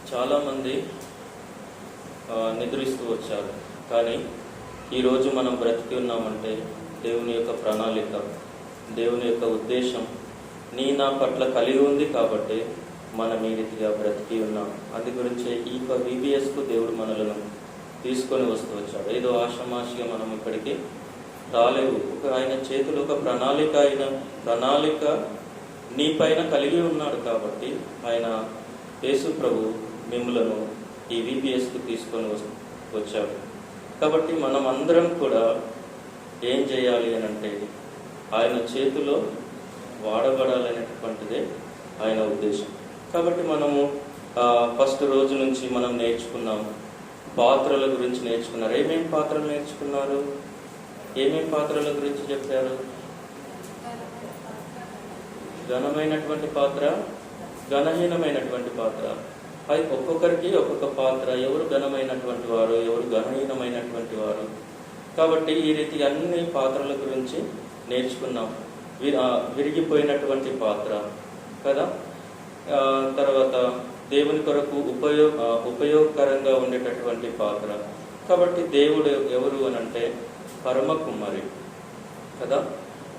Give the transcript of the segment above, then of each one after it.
చాలామంది నిద్రిస్తూ వచ్చారు. కానీ ఈరోజు మనం బ్రతికి ఉన్నామంటే దేవుని యొక్క ప్రణాళిక, దేవుని యొక్క ఉద్దేశం నా పట్ల కలిగి ఉంది కాబట్టి మనం ఈ రీతిగా బ్రతికి ఉన్నాం. అందు గురించే ఈ VBSకు దేవుడు మనలను తీసుకొని వస్తూ వచ్చాడు. ఏదో ఆషామాషిగా మనం ఇక్కడికి రాలేవు. ఆయన చేతులు ఒక ప్రణాళిక నీ పైన కలిగి ఉన్నాడు కాబట్టి ఆయన యేసు ప్రభు మిమ్ములను ఈ VBSకు తీసుకొని వచ్చాడు. కాబట్టి మనం అందరం కూడా ఏం చేయాలి అని అంటే ఆయన చేతిలో వాడబడాలనేటువంటిదే ఆయన ఉద్దేశం. కాబట్టి మనము ఫస్ట్ రోజు నుంచి మనం నేర్చుకున్నాం, పాత్రల గురించి నేర్చుకున్నారు. ఏమేం పాత్రలు నేర్చుకున్నారు? ఏమేం పాత్రల గురించి చెప్పారు? ఘనమైనటువంటి పాత్ర, ఘనహీనమైనటువంటి పాత్ర. అది ఒక్కొక్కరికి ఒక్కొక్క పాత్ర. ఎవరు ఘనమైనటువంటి వారు, ఎవరు ఘనహీనమైనటువంటి వారు. కాబట్టి ఈ రీతి అన్ని పాత్రల గురించి నేర్చుకున్నాం. విరిగిపోయినటువంటి పాత్ర కదా, తర్వాత దేవుని కొరకు ఉపయోగకరంగా ఉండేటటువంటి పాత్ర. కాబట్టి దేవుడు ఎవరు అని అంటే పరమ కుమ్మరి కదా.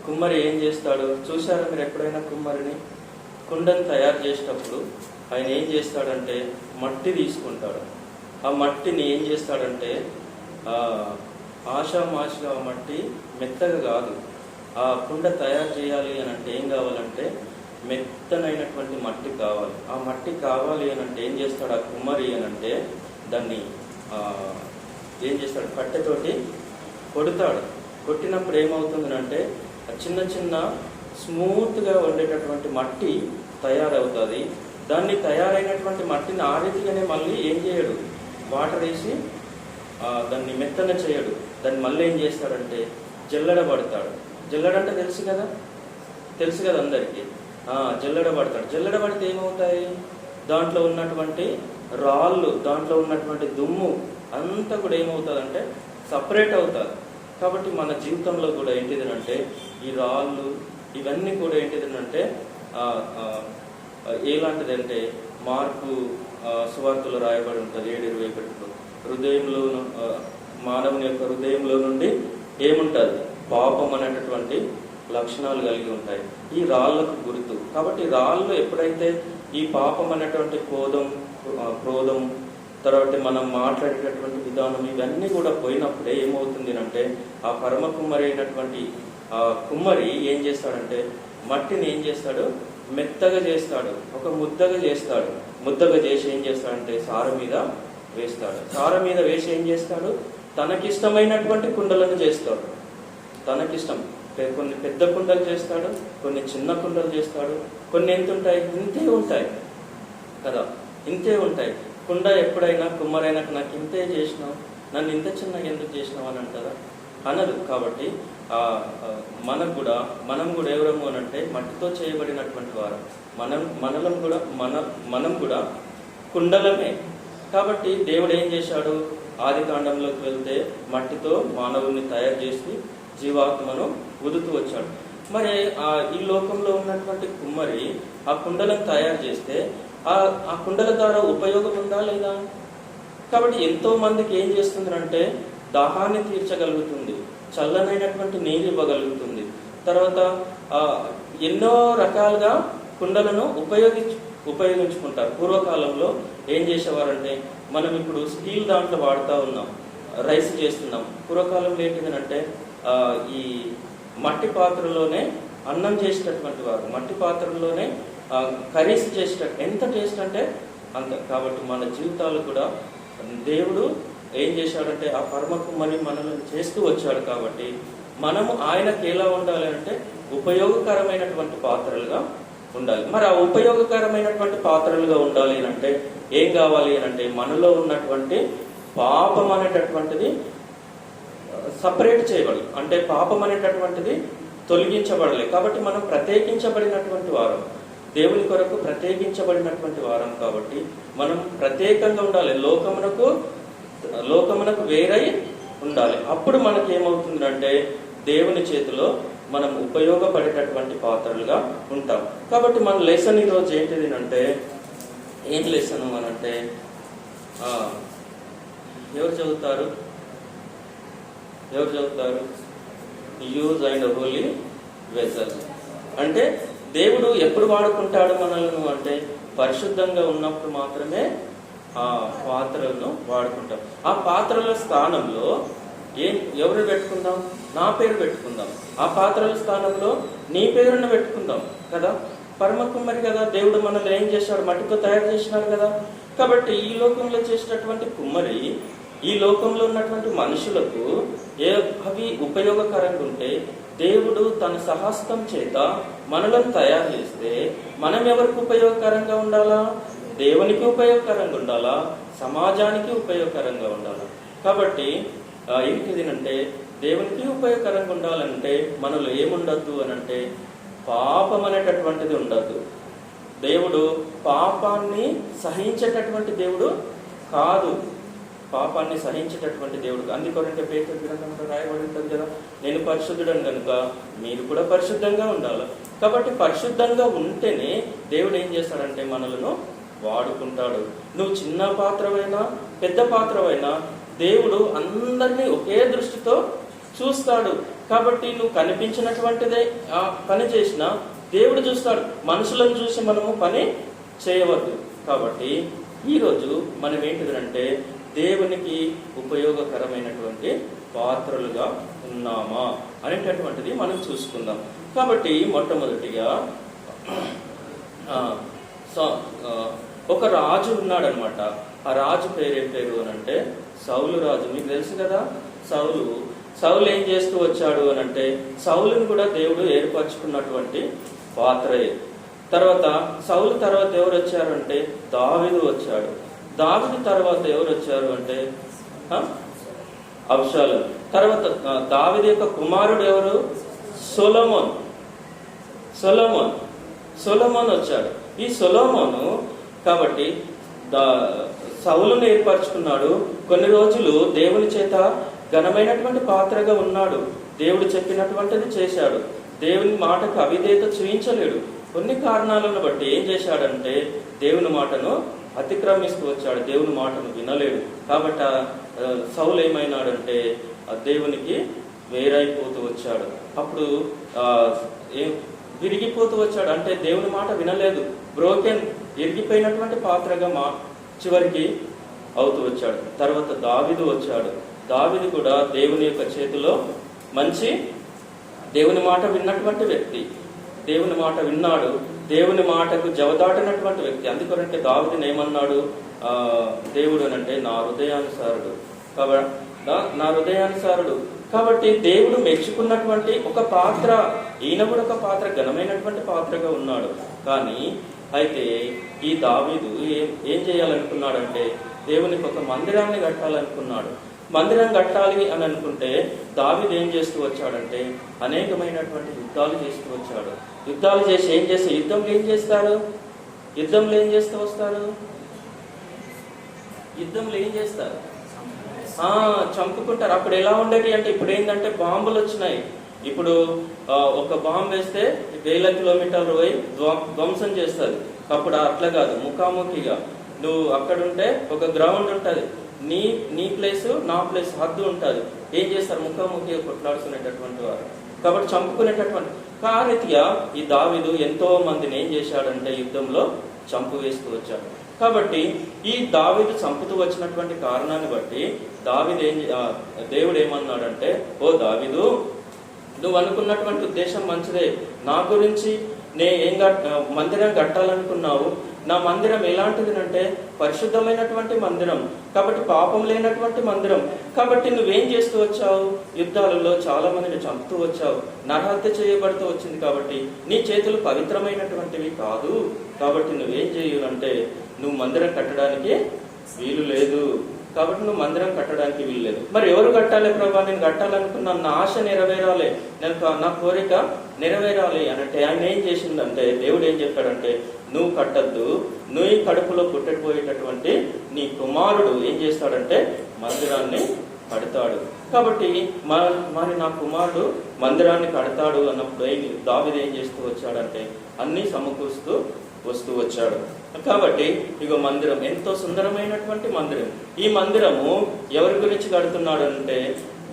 కుమ్మరి ఏం చేస్తాడు? చూశారా మీరు ఎప్పుడైనా కుమ్మరిని? కుండను తయారు చేసేటప్పుడు ఆయన ఏం చేస్తాడంటే మట్టి తీసుకుంటాడు. ఆ మట్టిని ఏం చేస్తాడంటే ఆషామాషిగా ఆ మట్టి మెత్తగా కాదు. ఆ కుండ తయారు చేయాలి అని అంటే ఏం కావాలంటే మెత్తనైనటువంటి మట్టి కావాలి. ఆ మట్టి కావాలి అని అంటే ఏం చేస్తాడు ఆ కుమ్మరి అని అంటే దాన్ని ఏం చేస్తాడు? కట్టెతోటి కొడతాడు. కొట్టినప్పుడు ఏమవుతుంది అంటే చిన్న చిన్న స్మూత్గా ఉండేటటువంటి మట్టి తయారవుతుంది. దాన్ని తయారైనటువంటి మట్టిని ఆ రీతిగానే మళ్ళీ ఏం చేయడు, వాటర్ వేసి దాన్ని మెత్తన చేయడు. దాన్ని మళ్ళీ ఏం చేస్తాడంటే జల్లెడబడతాడు. జల్లెడంటే తెలుసు కదా అందరికీ. జల్లెడబడతాడు. జల్లెడబడితే ఏమవుతాయి? దాంట్లో ఉన్నటువంటి రాళ్ళు, దాంట్లో ఉన్నటువంటి దుమ్ము అంతా కూడా ఏమవుతుందంటే సపరేట్ అవుతుంది. కాబట్టి మన జీవితంలో కూడా ఏంటిదనంటే ఈ రాళ్ళు ఇవన్నీ కూడా ఏంటిదనంటే ఎలాంటిదంటే మార్పు సువార్తలో రాయబడి ఉంటుంది 7:21. హృదయంలోను మానవుని యొక్క హృదయంలో నుండి ఏముంటుంది? పాపం అనేటటువంటి లక్షణాలు కలిగి ఉంటాయి. ఈ రాళ్లకు గుర్తు. కాబట్టి రాళ్ళు ఎప్పుడైతే ఈ పాపం అనేటువంటి క్రోధం తర్వాత మనం మాట్లాడేటటువంటి విధానం ఇవన్నీ కూడా పోయినప్పుడే ఏమవుతుంది అంటే ఆ పరమ కుమ్మరి అయినటువంటి ఆ కుమ్మరి ఏం చేస్తాడంటే మట్టిని ఏం చేస్తాడు? మెత్తగా చేస్తాడు. ఒక ముద్దగా చేస్తాడు. ముద్దగా చేసి ఏం చేస్తాడంటే సార మీద వేస్తాడు. సార మీద వేసి ఏం చేస్తాడు? తనకిష్టమైనటువంటి కుండలను చేస్తాడు. తనకిష్టం. కొన్ని పెద్ద కుండలు చేస్తాడు, కొన్ని చిన్న కుండలు చేస్తాడు. కొన్ని ఎంత ఉంటాయి? ఇంతే ఉంటాయి కదా, ఇంతే ఉంటాయి. కుండ ఎప్పుడైనా కుమ్మరైనా నాకు ఇంతే చేసినావు, నన్ను ఇంత చిన్నగా ఎందుకు చేసినావు అని అంటారా? అనదు. కాబట్టి మనం కూడా ఎవరము అని అంటే మట్టితో చేయబడినటువంటి వారు. మనం కూడా కుండలమే. కాబట్టి దేవుడు ఏం చేశాడు? ఆది కాండంలోకి వెళ్తే మట్టితో మానవుని తయారు చేసి జీవాత్మను వదుతూ వచ్చాడు. మరి ఈ లోకంలో ఉన్నటువంటి కుమ్మరి ఆ కుండలను తయారు చేస్తే ఆ కుండల ద్వారా ఉపయోగం ఉందా లేదా? కాబట్టి ఎంతో మందికి ఏం చేస్తుందంటే దాహాన్ని తీర్చగలుగుతుంది, చల్లనైనటువంటి నీరు ఇవ్వగలుగుతుంది. తర్వాత ఎన్నో రకాలుగా కుండలను ఉపయోగించుకుంటారు. పూర్వకాలంలో ఏం చేసేవారంటే మనం ఇప్పుడు స్టీల్ దాంట్లో వాడుతూ ఉన్నాం, రైస్ చేస్తున్నాం. పూర్వకాలంలో ఏంటిదంటే ఈ మట్టి పాత్రలోనే అన్నం చేసేటటువంటి వారు, మట్టి పాత్రలోనే కర్రీస్ చేసేటట్టు. ఎంత టేస్ట్ అంటే అంత. కాబట్టి మన జీవితాలు కూడా దేవుడు ఏం చేశాడంటే ఆ పరమ కుమ్మరి మనల్ని చేస్తూ వచ్చాడు. కాబట్టి మనము ఆయనకి ఎలా ఉండాలి అంటే ఉపయోగకరమైనటువంటి పాత్రలుగా ఉండాలి. మరి ఆ ఉపయోగకరమైనటువంటి పాత్రలుగా ఉండాలి అంటే ఏం కావాలి అంటే మనలో ఉన్నటువంటి పాపం అనేటటువంటిది సపరేట్ చేయబడాలి. అంటే పాపం అనేటటువంటిది తొలగించబడాలి. కాబట్టి మనం ప్రత్యేకించబడినటువంటి వారం, దేవుని కొరకు ప్రత్యేకించబడినటువంటి వారం. కాబట్టి మనం ప్రత్యేకంగా ఉండాలి, లోకమునకు వేరై ఉండాలి. అప్పుడు మనకి ఏమవుతుందంటే దేవుని చేతిలో మనం ఉపయోగపడేటటువంటి పాత్రలుగా ఉంటాం. కాబట్టి మన లెసన్ ఈరోజు ఏంటిది అంటే ఏం లెసను అని అంటే ఎవరు చదువుతారు? Use and holy vessel. అంటే దేవుడు ఎప్పుడు వాడుకుంటాడు మనల్ని అంటే పరిశుద్ధంగా ఉన్నప్పుడు మాత్రమే ఆ పాత్రలను వాడుకుంటాం. ఆ పాత్రల స్థానంలో ఎవరు పెట్టుకుందాం? నా పేరు పెట్టుకుందాం. ఆ పాత్రల స్థానంలో నీ పేరును పెట్టుకుందాం కదా. పరమ కుమ్మరి కదా, దేవుడు మనల్ని ఏం చేశాడు? మట్టితో తయారు చేసినాడు కదా. కాబట్టి ఈ లోకంలో చేసినటువంటి కుమ్మరి ఈ లోకంలో ఉన్నటువంటి మనుషులకు అవి ఉపయోగకరంగా ఉంటే, దేవుడు తన సహస్తం చేత మనలను తయారు చేస్తే మనం ఎవరికి ఉపయోగకరంగా ఉండాలా? దేవునికి ఉపయోగకరంగా ఉండాలా, సమాజానికి ఉపయోగకరంగా ఉండాలా. కాబట్టి ఏంటిదంటే దేవునికి ఉపయోగకరంగా ఉండాలంటే మనలో ఏముండద్దు అని అంటే పాపం అనేటటువంటిది ఉండద్దు. దేవుడు పాపాన్ని సహించేటటువంటి దేవుడు కాదు. పాపాన్ని సహించేటటువంటి దేవుడు. అందుకొరంటే పేతురు గ్రంథంలో రాయబడి ఉంటుంది కదా, నేను పరిశుద్ధుడని కనుక మీరు కూడా పరిశుద్ధంగా ఉండాలి. కాబట్టి పరిశుద్ధంగా ఉంటేనే దేవుడు ఏం చేస్తాడంటే మనలను వాడుకుంటాడు. నువ్వు చిన్న పాత్రవైనా పెద్ద పాత్రవైనా దేవుడు అందరినీ ఒకే దృష్టితో చూస్తాడు. కాబట్టి నువ్వు కనిపించినటువంటిదే పని చేసినా దేవుడు చూస్తాడు. మనుషులను చూసి మనము పని చేయవద్దు. కాబట్టి ఈరోజు మనం ఏంటిదంటే దేవునికి ఉపయోగకరమైనటువంటి పాత్రలుగా ఉన్నామా అనేటటువంటిది మనం చూసుకుందాం. కాబట్టి మొట్టమొదటిగా ఒక రాజు ఉన్నాడనమాట. ఆ రాజు పేరేం పేరు అని అంటే సౌలు రాజు. మీకు తెలుసు కదా, సౌలు ఏం చేస్తూ వచ్చాడు అని అంటే సౌలుని కూడా దేవుడు ఏర్పరచుకున్నటువంటి పాత్రే. తర్వాత సౌలు తర్వాత ఎవరు వచ్చారు అంటే దావీదు వచ్చాడు. దావీదు తర్వాత ఎవరు వచ్చారు అంటే అబ్షాలోము. తర్వాత దావీదు యొక్క కుమారుడు ఎవరు? సొలొమోన్ వచ్చాడు. ఈ సొలొమోను కాబట్టి సౌలును ఏర్పరచుకున్నాడు. కొన్ని రోజులు దేవుని చేత ఘనమైనటువంటి పాత్రగా ఉన్నాడు. దేవుడు చెప్పినటువంటిది చేశాడు. దేవుని మాటకు అవిధేయత చూపించలేడు. కొన్ని కారణాలను బట్టి ఏం చేశాడంటే దేవుని మాటను అతిక్రమిస్తూ వచ్చాడు. దేవుని మాటను వినలేడు. కాబట్టి సౌలు ఏమైనాడంటే దేవునికి వేరైపోతూ వచ్చాడు. అప్పుడు విరిగిపోతూ వచ్చాడు. అంటే దేవుని మాట వినలేదు. ఇరిగిపోయినటువంటి పాత్రగా చివరికి అవుతూ వచ్చాడు. తర్వాత దావీదు వచ్చాడు. దావీదు కూడా దేవుని యొక్క చేతిలో మంచి దేవుని మాట విన్నటువంటి వ్యక్తి. దేవుని మాట విన్నాడు. దేవుని మాటకు జవదాటినటువంటి వ్యక్తి. అందుకంటే దావీదుని ఏమన్నాడు దేవుడు అంటే నా హృదయానుసారుడు. కాబట్టి నా హృదయానుసారుడు. కాబట్టి దేవుడు మెచ్చుకున్నటువంటి ఒక పాత్ర. ఈయన కూడా ఒక పాత్ర, ఘనమైనటువంటి పాత్రగా ఉన్నాడు. కానీ అయితే ఈ దావీదు ఏం చేయాలనుకున్నాడంటే దేవునికి ఒక మందిరాన్ని కట్టాలనుకున్నాడు. మందిరం కట్టాలి అని అనుకుంటే దావీదు ఏం చేస్తూ వచ్చాడంటే అనేకమైనటువంటి యుద్ధాలు చేస్తూ వచ్చాడు. యుద్ధాలు చేసి ఏం చేస్తే యుద్ధంలో ఏం చేస్తారు? యుద్ధంలో ఏం చేస్తూ వస్తారు? యుద్ధంలో ఏం చేస్తారు? చంపుకుంటారు. అప్పుడు ఎలా ఉండేది అంటే ఇప్పుడు ఏంటంటే బాంబులు వచ్చినాయి. ఇప్పుడు ఒక బాంబు వేస్తే 1000 కిలోమీటర్లు పోయి ధ్వంసం చేస్తుంది. అప్పుడు అట్లా కాదు, ముఖాముఖిగా నువ్వు అక్కడుంటే ఒక గ్రౌండ్ ఉంటుంది, నీ ప్లేస్ నా ప్లేస్ హద్దు ఉంటుంది. ఏం చేస్తారు? ముఖాముఖిగా కొట్లాడుకునేటటువంటి వారు. కాబట్టి చంపుకునేటటువంటి రీతిగా ఈ దావీదు ఎంతో మందిని ఏం చేశాడంటే యుద్ధంలో చంపు వేస్తూ వచ్చాడు. కాబట్టి ఈ దావీదు చంపుతూ వచ్చినటువంటి కారణాన్ని బట్టి దేవుడు ఏమన్నాడంటే ఓ దావీదు, నువ్వు అనుకున్నటువంటి ఉద్దేశం మంచిదే. నా గురించి మందిరం కట్టాలనుకున్నావు. నా మందిరం ఎలాంటిది అంటే పరిశుద్ధమైనటువంటి మందిరం. కాబట్టి పాపం లేనటువంటి మందిరం. కాబట్టి నువ్వేం చేస్తూ వచ్చావు? యుద్ధాలలో చాలా మందిని చంపుతూ వచ్చావు. నరహత్య చేయబడుతూ వచ్చింది. కాబట్టి నీ చేతులు పవిత్రమైనటువంటివి కాదు. కాబట్టి నువ్వేం చేయాలంటే నువ్వు మందిరం కట్టడానికి వీలు లేదు. కాబట్టి నువ్వు మందిరం కట్టడానికి వీల్లేదు. మరి ఎవరు కట్టాలి ప్రభా? నేను కట్టాలనుకున్నా, నా ఆశ నెరవేరాలి, నా కోరిక నెరవేరాలి అనంటే ఆయన ఏం చేసిందంటే దేవుడు ఏం చెప్పాడంటే నువ్వు కట్టద్దు, నువ్వు కడుపులో పుట్టకపోయేటటువంటి నీ కుమారుడు ఏం చేస్తాడంటే మందిరాన్ని కడతాడు. కాబట్టి మరి నా కుమారుడు మందిరాన్ని కడతాడు అన్నప్పుడు దావీదు ఏం చేస్తూ వచ్చాడంటే అన్ని సమకూరుస్తూ వస్తూ వచ్చాడు. కాబట్టి ఇగో మందిరం, ఎంతో సుందరమైనటువంటి మందిరం. ఈ మందిరము ఎవరి గురించి కడుతున్నాడు అంటే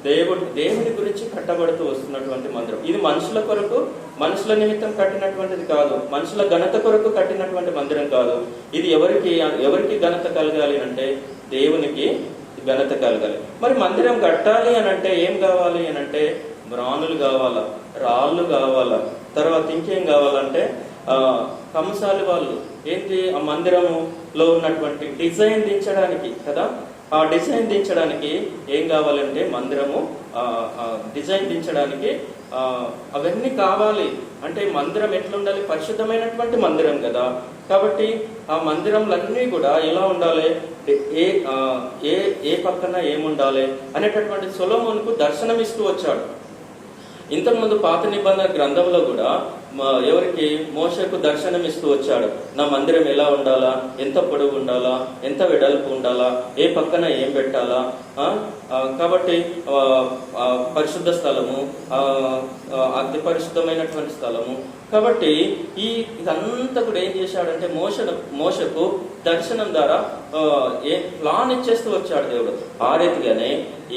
దేవుని గురించి కట్టబడుతూ వస్తున్నటువంటి మందిరం. ఇది మనుషుల కొరకు, మనుషుల నిమిత్తం కట్టినటువంటిది కాదు, మనుషుల ఘనత కొరకు కట్టినటువంటి మందిరం కాదు. ఇది ఎవరికి ఘనత కలగాలి అంటే దేవునికి ఘనత కలగాలి. మరి మందిరం కట్టాలి అని అంటే ఏం కావాలి అని అంటే మ్రాణులు కావాలా, రాళ్ళు కావాలా, తర్వాత ఇంకేం కావాలంటే కంసాలి వాళ్ళు ఏంటి ఆ మందిరములో ఉన్నటువంటి డిజైన్ దించడానికి కదా, ఆ డిజైన్ దించడానికి ఏం కావాలంటే మందిరము డిజైన్ దించడానికి అవన్నీ కావాలి. అంటే మందిరం ఎట్లుండాలి, పరిశుద్ధమైనటువంటి మందిరం కదా. కాబట్టి ఆ మందిరంలన్నీ కూడా ఎలా ఉండాలి, ఏ పక్కన ఏముండాలి అనేటటువంటి సొలొమోనుకు దర్శనమిస్తూ వచ్చాడు. ఇంతకుముందు పాత నిబంధన గ్రంథంలో కూడా ఎవరికి మోషకు దర్శనం ఇస్తూ వచ్చాడు. నా మందిరం ఎలా ఉండాలా, ఎంత పొడవు ఉండాలా, ఎంత వెడల్పు ఉండాలా, ఏ పక్కన ఏం పెట్టాలా. కాబట్టి పరిశుద్ధ స్థలము, అతి పరిశుద్ధమైనటువంటి స్థలము. కాబట్టి ఇదంతా కూడా ఏం చేశాడంటే మోషకు దర్శనం ద్వారా ప్లాన్ ఇచ్చేస్తూ వచ్చాడు దేవుడు. ఆ రీతిగానే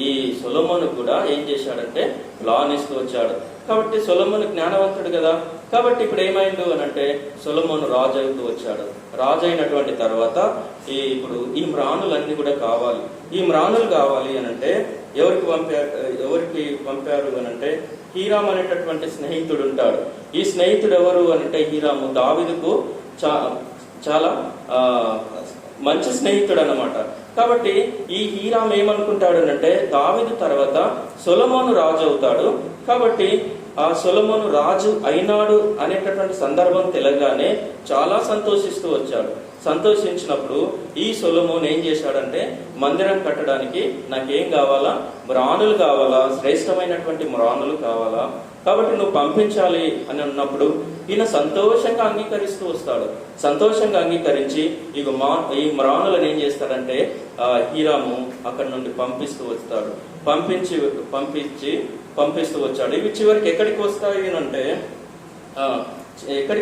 ఈ సొలొమోను కూడా ఏం చేశాడంటే ప్లాన్ ఇస్తూ వచ్చాడు. కాబట్టి సొలొమోను జ్ఞానవంతుడు కదా. కాబట్టి ఇప్పుడు ఏమైండు అని అంటే సొలొమోను రాజు అవుతూ వచ్చాడు. రాజు అయినటువంటి తర్వాత ఇప్పుడు ఈ మ్రాణులన్నీ కూడా కావాలి. ఈ మ్రాణులు కావాలి అని అంటే ఎవరికి పంపారు అని అంటే హీరామ్ అనేటటువంటి స్నేహితుడు ఉంటాడు. ఈ స్నేహితుడు ఎవరు అని అంటే హీరాము దావీదుకు చాలా మంచి స్నేహితుడు అన్నమాట. కాబట్టి ఈ హీరామ్ ఏమనుకుంటాడు అంటే దావీదు తర్వాత సొలొమోను రాజు అవుతాడు. కాబట్టి ఆ సొలొమోను రాజు అయినాడు అనేటటువంటి సందర్భం తెలగానే చాలా సంతోషిస్తూ వచ్చాడు. సంతోషించినప్పుడు ఈ సొలొమోను ఏం చేశాడంటే మందిరం కట్టడానికి నాకేం కావాలా, మ్రాణులు కావాలా, శ్రేష్టమైనటువంటి మ్రాణులు కావాలా, కాబట్టి నువ్వు పంపించాలి అని అన్నప్పుడు ఈయన సంతోషంగా అంగీకరిస్తూ వస్తాడు. సంతోషంగా అంగీకరించి ఈ మ్రాణులను ఏం చేస్తాడంటే హీరాము అక్కడి నుండి పంపిస్తూ వస్తాడు. పంపిస్తూ వచ్చాడు. ఇవి చివరికి ఎక్కడికి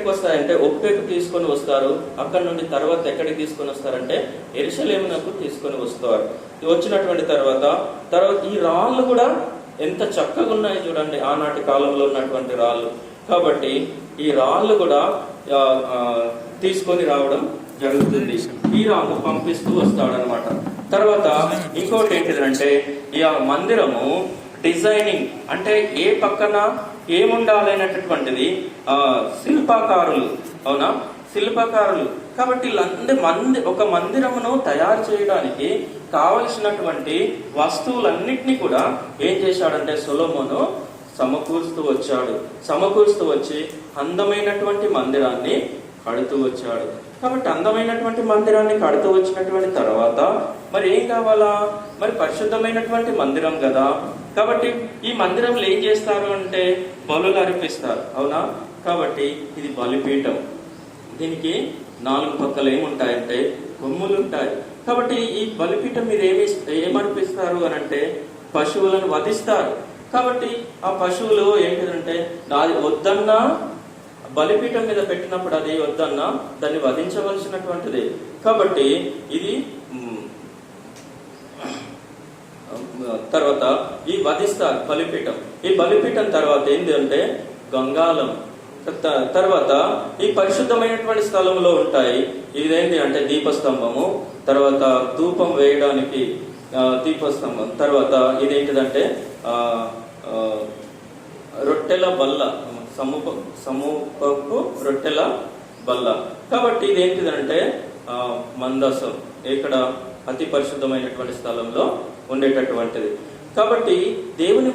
వస్తాయి అంటే ఒప్పేకు తీసుకొని వస్తారు. అక్కడ నుండి తర్వాత ఎక్కడికి తీసుకొని వస్తారంటే యెరూషలేమునకు తీసుకొని వస్తారు. వచ్చినటువంటి తర్వాత ఈ రాళ్ళు కూడా ఎంత చక్కగా ఉన్నాయి చూడండి, ఆనాటి కాలంలో ఉన్నటువంటి రాళ్ళు. కాబట్టి ఈ రాళ్ళు కూడా తీసుకొని రావడం జరుగుతుంది. హీరాము పంపిస్తూ వస్తాడనమాట. తర్వాత ఇంకోటి ఏంటిదంటే ఈ మందిరము డిజైనింగ్ అంటే ఏ పక్కన ఏముండాలనేటటువంటిది శిల్పకారులు, అవునా, శిల్పకారులు. కాబట్టి ఒక మందిరమును తయారు చేయడానికి కావలసినటువంటి వస్తువులన్నిటినీ కూడా ఏం చేశాడంటే సొలొమోను సమకూరుస్తూ వచ్చి అందమైనటువంటి మందిరాన్ని కడుతూ వచ్చాడు. కాబట్టి అందమైనటువంటి మందిరాన్ని కడుతూ వచ్చినటువంటి తర్వాత మరి ఏం కావాలా, మరి పరిశుద్ధమైనటువంటి మందిరం కదా. కాబట్టి ఈ మందిరంలో ఏం చేస్తారు అంటే బలులు అర్పిస్తారు, అవునా. కాబట్టి ఇది బలిపీఠం. దీనికి 4 పక్కలు ఏముంటాయంటే కొమ్ములు ఉంటాయి. కాబట్టి ఈ బలిపీఠం మీద ఏమర్పిస్తారు అని అంటే పశువులను వధిస్తారు. కాబట్టి ఆ పశువులు ఏంటిదంటే అది వద్దన్నా బలిపీఠం మీద పెట్టినప్పుడు అది వద్దన్నా దాన్ని వధించవలసినటువంటిది. కాబట్టి ఇది తర్వాత ఈ వధిస్తారు బలిపీఠం. ఈ బలిపీఠం తర్వాత ఏంటి అంటే గంగాలం. తర్వాత ఈ పరిశుద్ధమైనటువంటి స్థలంలో ఉంటాయి. ఇదేంటి అంటే దీపస్తంభము, తర్వాత ధూపం వేయడానికి దీపస్తంభం, తర్వాత ఇదేంటిదంటే రొట్టెల బల్ల, సమూపపు రొట్టెల బల్ల. కాబట్టి ఇదేంటిదంటే మందసం, ఇక్కడ అతి పరిశుద్ధమైనటువంటి స్థలంలో ఉండేటటువంటిది. కాబట్టి దేవుని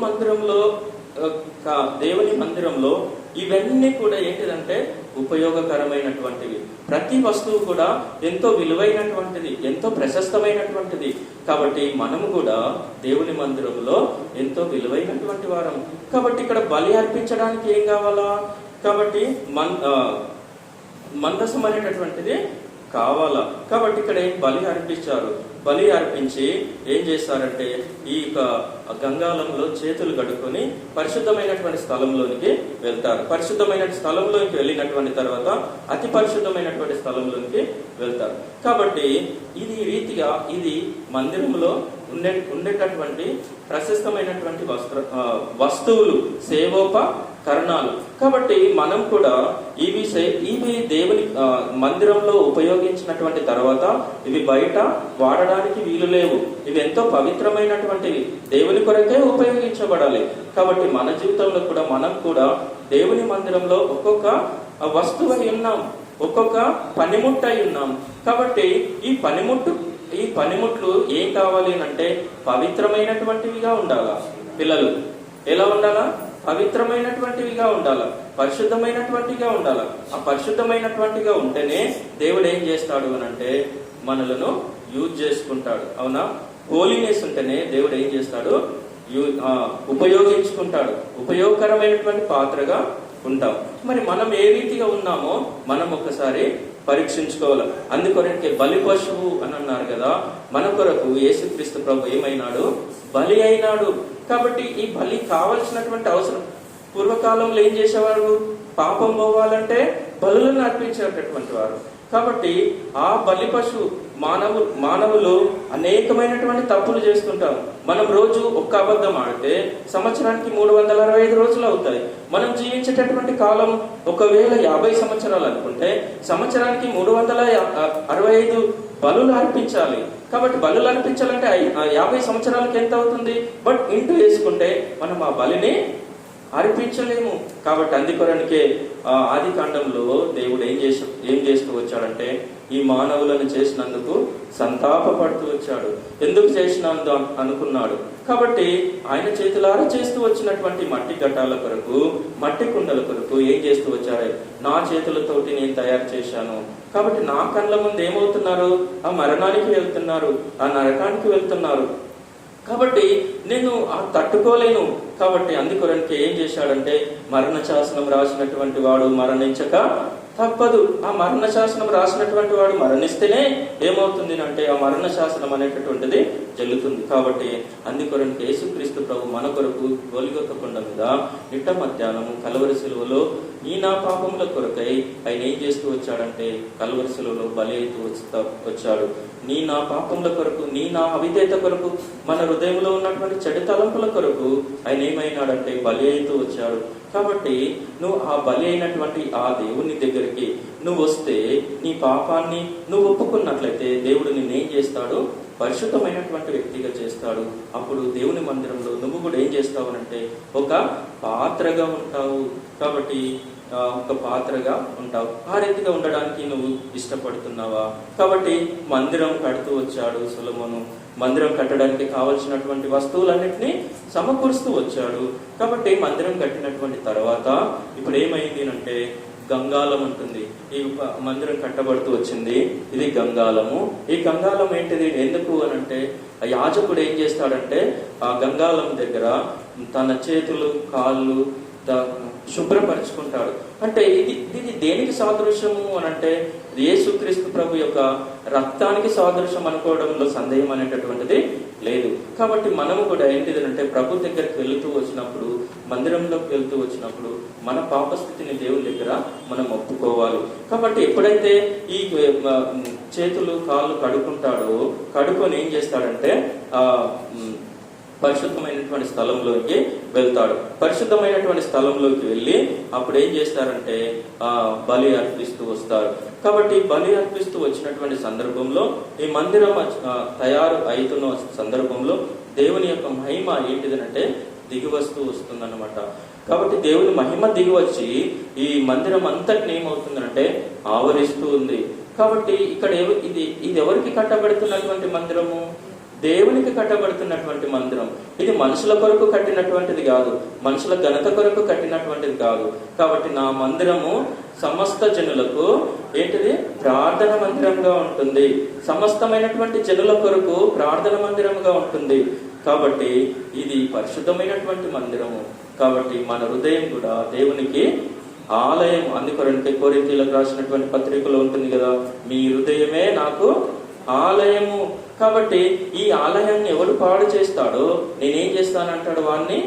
మందిరంలో ఇవన్నీ కూడా ఏంటిదంటే ఉపయోగకరమైనటువంటివి. ప్రతి వస్తువు కూడా ఎంతో విలువైనటువంటిది, ఎంతో ప్రశస్తమైనటువంటిది. కాబట్టి మనము కూడా దేవుని మందిరంలో ఎంతో విలువైనటువంటి వారం. కాబట్టి ఇక్కడ బలి అర్పించడానికి ఏం కావాలా, కాబట్టి మందసం అనేటటువంటిది కావాలా. కాబట్టి ఇక్కడ బలి అర్పించారు. బలి అర్పించి ఏం చేస్తారంటే ఈ గంగాలంలో చేతులు కడుక్కొని పరిశుద్ధమైనటువంటి స్థలంలోనికి వెళ్తారు. పరిశుద్ధమైన స్థలంలోకి వెళ్ళినటువంటి తర్వాత అతి పరిశుద్ధమైనటువంటి స్థలంలోనికి వెళ్తారు. కాబట్టి ఇది రీతిగా ఇది మందిరంలో ఉండేటటువంటి ప్రశస్తమైనటువంటి వస్తువులు, సేవోపకరణాలు. కాబట్టి మనం కూడా ఇవి దేవుని మందిరంలో ఉపయోగించినటువంటి తర్వాత ఇవి బయట వాడడానికి వీలు లేవు. ఇవి ఎంతో పవిత్రమైనటువంటివి, దేవుని కొరకే ఉపయోగించబడాలి. కాబట్టి మన జీవితంలో కూడా మనం కూడా దేవుని మందిరంలో ఒక్కొక్క వస్తువు అయి ఉన్నాం, ఒక్కొక్క పనిముట్టు అయి ఉన్నాం. కాబట్టి ఈ పనిముట్లు ఏం కావాలి అంటే పవిత్రమైనటువంటివిగా ఉండాలా. పిల్లలు ఎలా ఉండాలా? పవిత్రమైనటువంటివిగా ఉండాలా, పరిశుద్ధమైనటువంటిగా ఉండాలా. ఆ పరిశుద్ధమైనటువంటిగా ఉంటేనే దేవుడు ఏం చేస్తాడు అని అంటే మనలను యూజ్ చేసుకుంటాడు. అవునా? హోలీనెస్ ఉంటేనే దేవుడు ఏం చేస్తాడు? ఉపయోగించుకుంటాడు. ఉపయోగకరమైనటువంటి పాత్రగా ఉంటాం. మరి మనం ఏ రీతిగా ఉన్నామో మనం ఒకసారి పరీక్షించుకోవాలి. అందుకొరకే బలి పశువు అని అన్నారు కదా, మన కొరకు యేసుక్రీస్తు ప్రభు ఏమైనాడు? బలి అయినాడు. కాబట్టి ఈ బలి కావలసినటువంటి అవసరం. పూర్వకాలంలో ఏం చేసేవారు? పాపం పోవాలంటే బలులను అర్పించేటటువంటి వారు. కాబట్టి ఆ బలి పశువు మానవులు అనేకమైనటువంటి తప్పులు చేస్తుంటాం. మనం రోజు ఒక్క అబద్ధం ఆడితే సంవత్సరానికి 365 రోజులు అవుతాయి. మనం జీవించేటటువంటి కాలం ఒకవేళ 50 సంవత్సరాలు అనుకుంటే సంవత్సరానికి 365 బలులు అర్పించాలి. కాబట్టి బలులు అర్పించాలంటే 50 సంవత్సరాలకి ఎంత అవుతుంది? బట్ ఇంటూ వేసుకుంటే మనం ఆ బలిని అర్పించలేము. కాబట్టి అందుకొరనికే ఆది కాండంలో దేవుడు ఏం చేస్తూ వచ్చాడంటే ఈ మానవులను చేసినందుకు సంతాపపడుతూ వచ్చాడు. ఎందుకు చేసినందు అనుకున్నాడు. కాబట్టి ఆయన చేతులారా చేస్తూ వచ్చినటువంటి మట్టి ఘటాల కొరకు, మట్టి కుండల కొరకు ఏం చేస్తూ వచ్చారు? నా చేతులతోటి నేను తయారు చేశాను. కాబట్టి నా కళ్ళ ముందు ఏమవుతున్నారు? ఆ మరణానికి వెళ్తున్నారు, ఆ నరకానికి వెళ్తున్నారు. కాబట్టి నేను తట్టుకోలేను. కాబట్టి అందుకొరకే ఏం చేశాడంటే మరణ శాసనం రాసినటువంటి వాడు మరణించక తప్పదు. ఆ మరణ శాసనం రాసినటువంటి వాడు మరణిస్తేనే ఏమవుతుంది అంటే ఆ మరణ శాసనం అనేటటువంటిది జల్లుతుంది. కాబట్టి అందుకొరకే యేసుక్రీస్తు ప్రభు మన కొరకు గొల్గొతా కొండ మీద నిట్ట మధ్యాహ్నము కల్వరి సిలువలో ఈ నా పాపముల కొరకై ఆయన ఏం చేస్తూ వచ్చాడంటే కల్వరి సిలువలో బలి అయితూ వచ్చాడు. నీ నా పాపముల కొరకు, నీ నా అవిధేయత కొరకు, మన హృదయంలో ఉన్నటువంటి చెడు తలంపుల కొరకు ఆయన ఏమైనాడంటే బలి అయితూ వచ్చాడు. కాబట్టి నువ్వు ఆ బలి అయినటువంటి ఆ దేవుని దగ్గరికి నువ్వు వస్తే నీ పాపాన్ని నువ్వు ఒప్పుకున్నట్లయితే దేవుడు నిన్నేం చేస్తాడు? పరిశుద్ధమైనటువంటి వ్యక్తిగా చేస్తాడు. అప్పుడు దేవుని మందిరంలో నువ్వు కూడా ఏం చేస్తావు అంటే ఒక పాత్రగా ఉంటావు. కాబట్టి ఒక పాత్రగా ఉంటావు. ఆ రీతిగా ఉండడానికి నువ్వు ఇష్టపడుతున్నావా? కాబట్టి మందిరం కడుతూ వచ్చాడు సొలొమోను. మందిరం కట్టడానికి కావలసినటువంటి వస్తువులన్నింటినీ సమకూరుస్తూ వచ్చాడు. కాబట్టి మందిరం కట్టినటువంటి తర్వాత ఇప్పుడు ఏమైంది అంటే గంగాలం ఉంటుంది. ఈ మందిరం కట్టబడుతూ వచ్చింది. ఇది గంగాలము. ఈ గంగాలం ఏంటిది? ఎందుకు అనంటే యాజకుడు ఏం చేస్తాడంటే ఆ గంగాలం దగ్గర తన చేతులు, కాళ్ళు శుభ్రపరుచుకుంటాడు. అంటే ఇది దేనికి సాదృశ్యము అనంటే యేసుక్రీస్తు ప్రభు యొక్క రక్తానికి సాదృశ్యం అనుకోవడంలో సందేహం అనేటటువంటిది లేదు. కాబట్టి మనము కూడా ఏంటిదంటే ప్రభు దగ్గరికి వెళుతూ వచ్చినప్పుడు, మందిరంలోకి వెళ్తూ వచ్చినప్పుడు మన పాపస్థితిని దేవుని దగ్గర మనం ఒప్పుకోవాలి. కాబట్టి ఎప్పుడైతే ఈ చేతులు కాళ్ళు కడుక్కొని ఏం చేస్తాడంటే పరిశుద్ధమైనటువంటి స్థలంలోకి వెళ్తాడు. పరిశుద్ధమైనటువంటి స్థలంలోకి వెళ్ళి అప్పుడు ఏం చేస్తారంటే బలి అర్పిస్తూ వస్తారు. కాబట్టి బలి అర్పిస్తూ వచ్చినటువంటి సందర్భంలో ఈ మందిరం తయారు అవుతున్న సందర్భంలో దేవుని యొక్క మహిమ ఏంటిదనంటే దిగివస్తూ వస్తుందన్నమాట. కాబట్టి దేవుని మహిమ దిగివచ్చి ఈ మందిరం అంతటిని ఏమవుతుందంటే ఆవరిస్తూ ఉంది. కాబట్టి ఇక్కడ ఇది ఎవరికి కట్టబడుతున్నటువంటి మందిరము? దేవునికి కట్టబడుతున్నటువంటి మందిరం. ఇది మనుషుల కొరకు కట్టినటువంటిది కాదు, మనుషుల ఘనత కొరకు కట్టినటువంటిది కాదు. కాబట్టి నా మందిరము సమస్త జనులకు ఏంటిది? ప్రార్థన మందిరంగా ఉంటుంది. సమస్తమైనటువంటి జనుల కొరకు ప్రార్థన మందిరంగా ఉంటుంది. కాబట్టి ఇది పరిశుద్ధమైనటువంటి మందిరము. కాబట్టి మన హృదయం కూడా దేవునికి ఆలయం. అందుకొరంటే కొరింథీయులకు రాసినటువంటి పత్రికలో ఉంటుంది కదా, మీ హృదయమే నాకు ఆలయము. కాబట్టి ఈ ఆలయాన్ని ఎవడు పాడు చేస్తాడో నేనేం చేస్తానంటాడు, వాడిని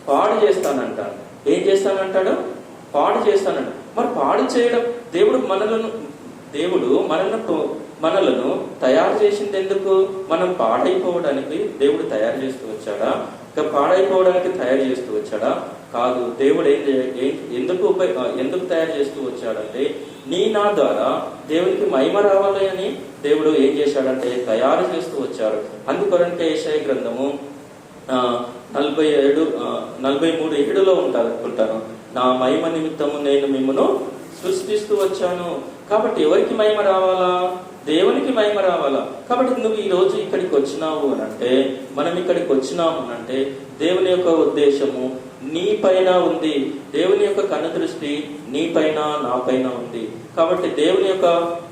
పాడు చేస్తానంటాడు. ఏం చేస్తానంటాడు? పాడు చేస్తానంట. మరి పాడు చేయడం, దేవుడు మనలను తయారు చేసింది ఎందుకు? మనం పాడైపోవడానికి దేవుడు తయారు చేస్తూ వచ్చాడా? పాడైపోవడానికి తయారు చేస్తూ వచ్చాడా? కాదు. దేవుడు ఎందుకు తయారు చేస్తూ వచ్చాడంటే, నా ద్వారా దేవునికి మహిమ రావాలి అని దేవుడు ఏం చేశాడంటే తయారు చేస్తూ వచ్చాడు. అందుకొరంటే యెషయా గ్రంథము 43:7 ఉంటారు అనుకుంటాను, నా మహిమ నిమిత్తము నేను మిమ్మను సృష్టిస్తూ వచ్చాను. కాబట్టి ఎవరికి మహిమ రావాలా? దేవునికి మహిమ రావాలా. కాబట్టి నువ్వు ఈ రోజు ఇక్కడికి వచ్చినావు అని అంటే, మనం ఇక్కడికి వచ్చినాము అంటే దేవుని యొక్క ఉద్దేశము నీ పైన ఉంది. దేవుని యొక్క కనుదృష్టి నీ పైన, నా పైన ఉంది. కాబట్టి దేవుని యొక్క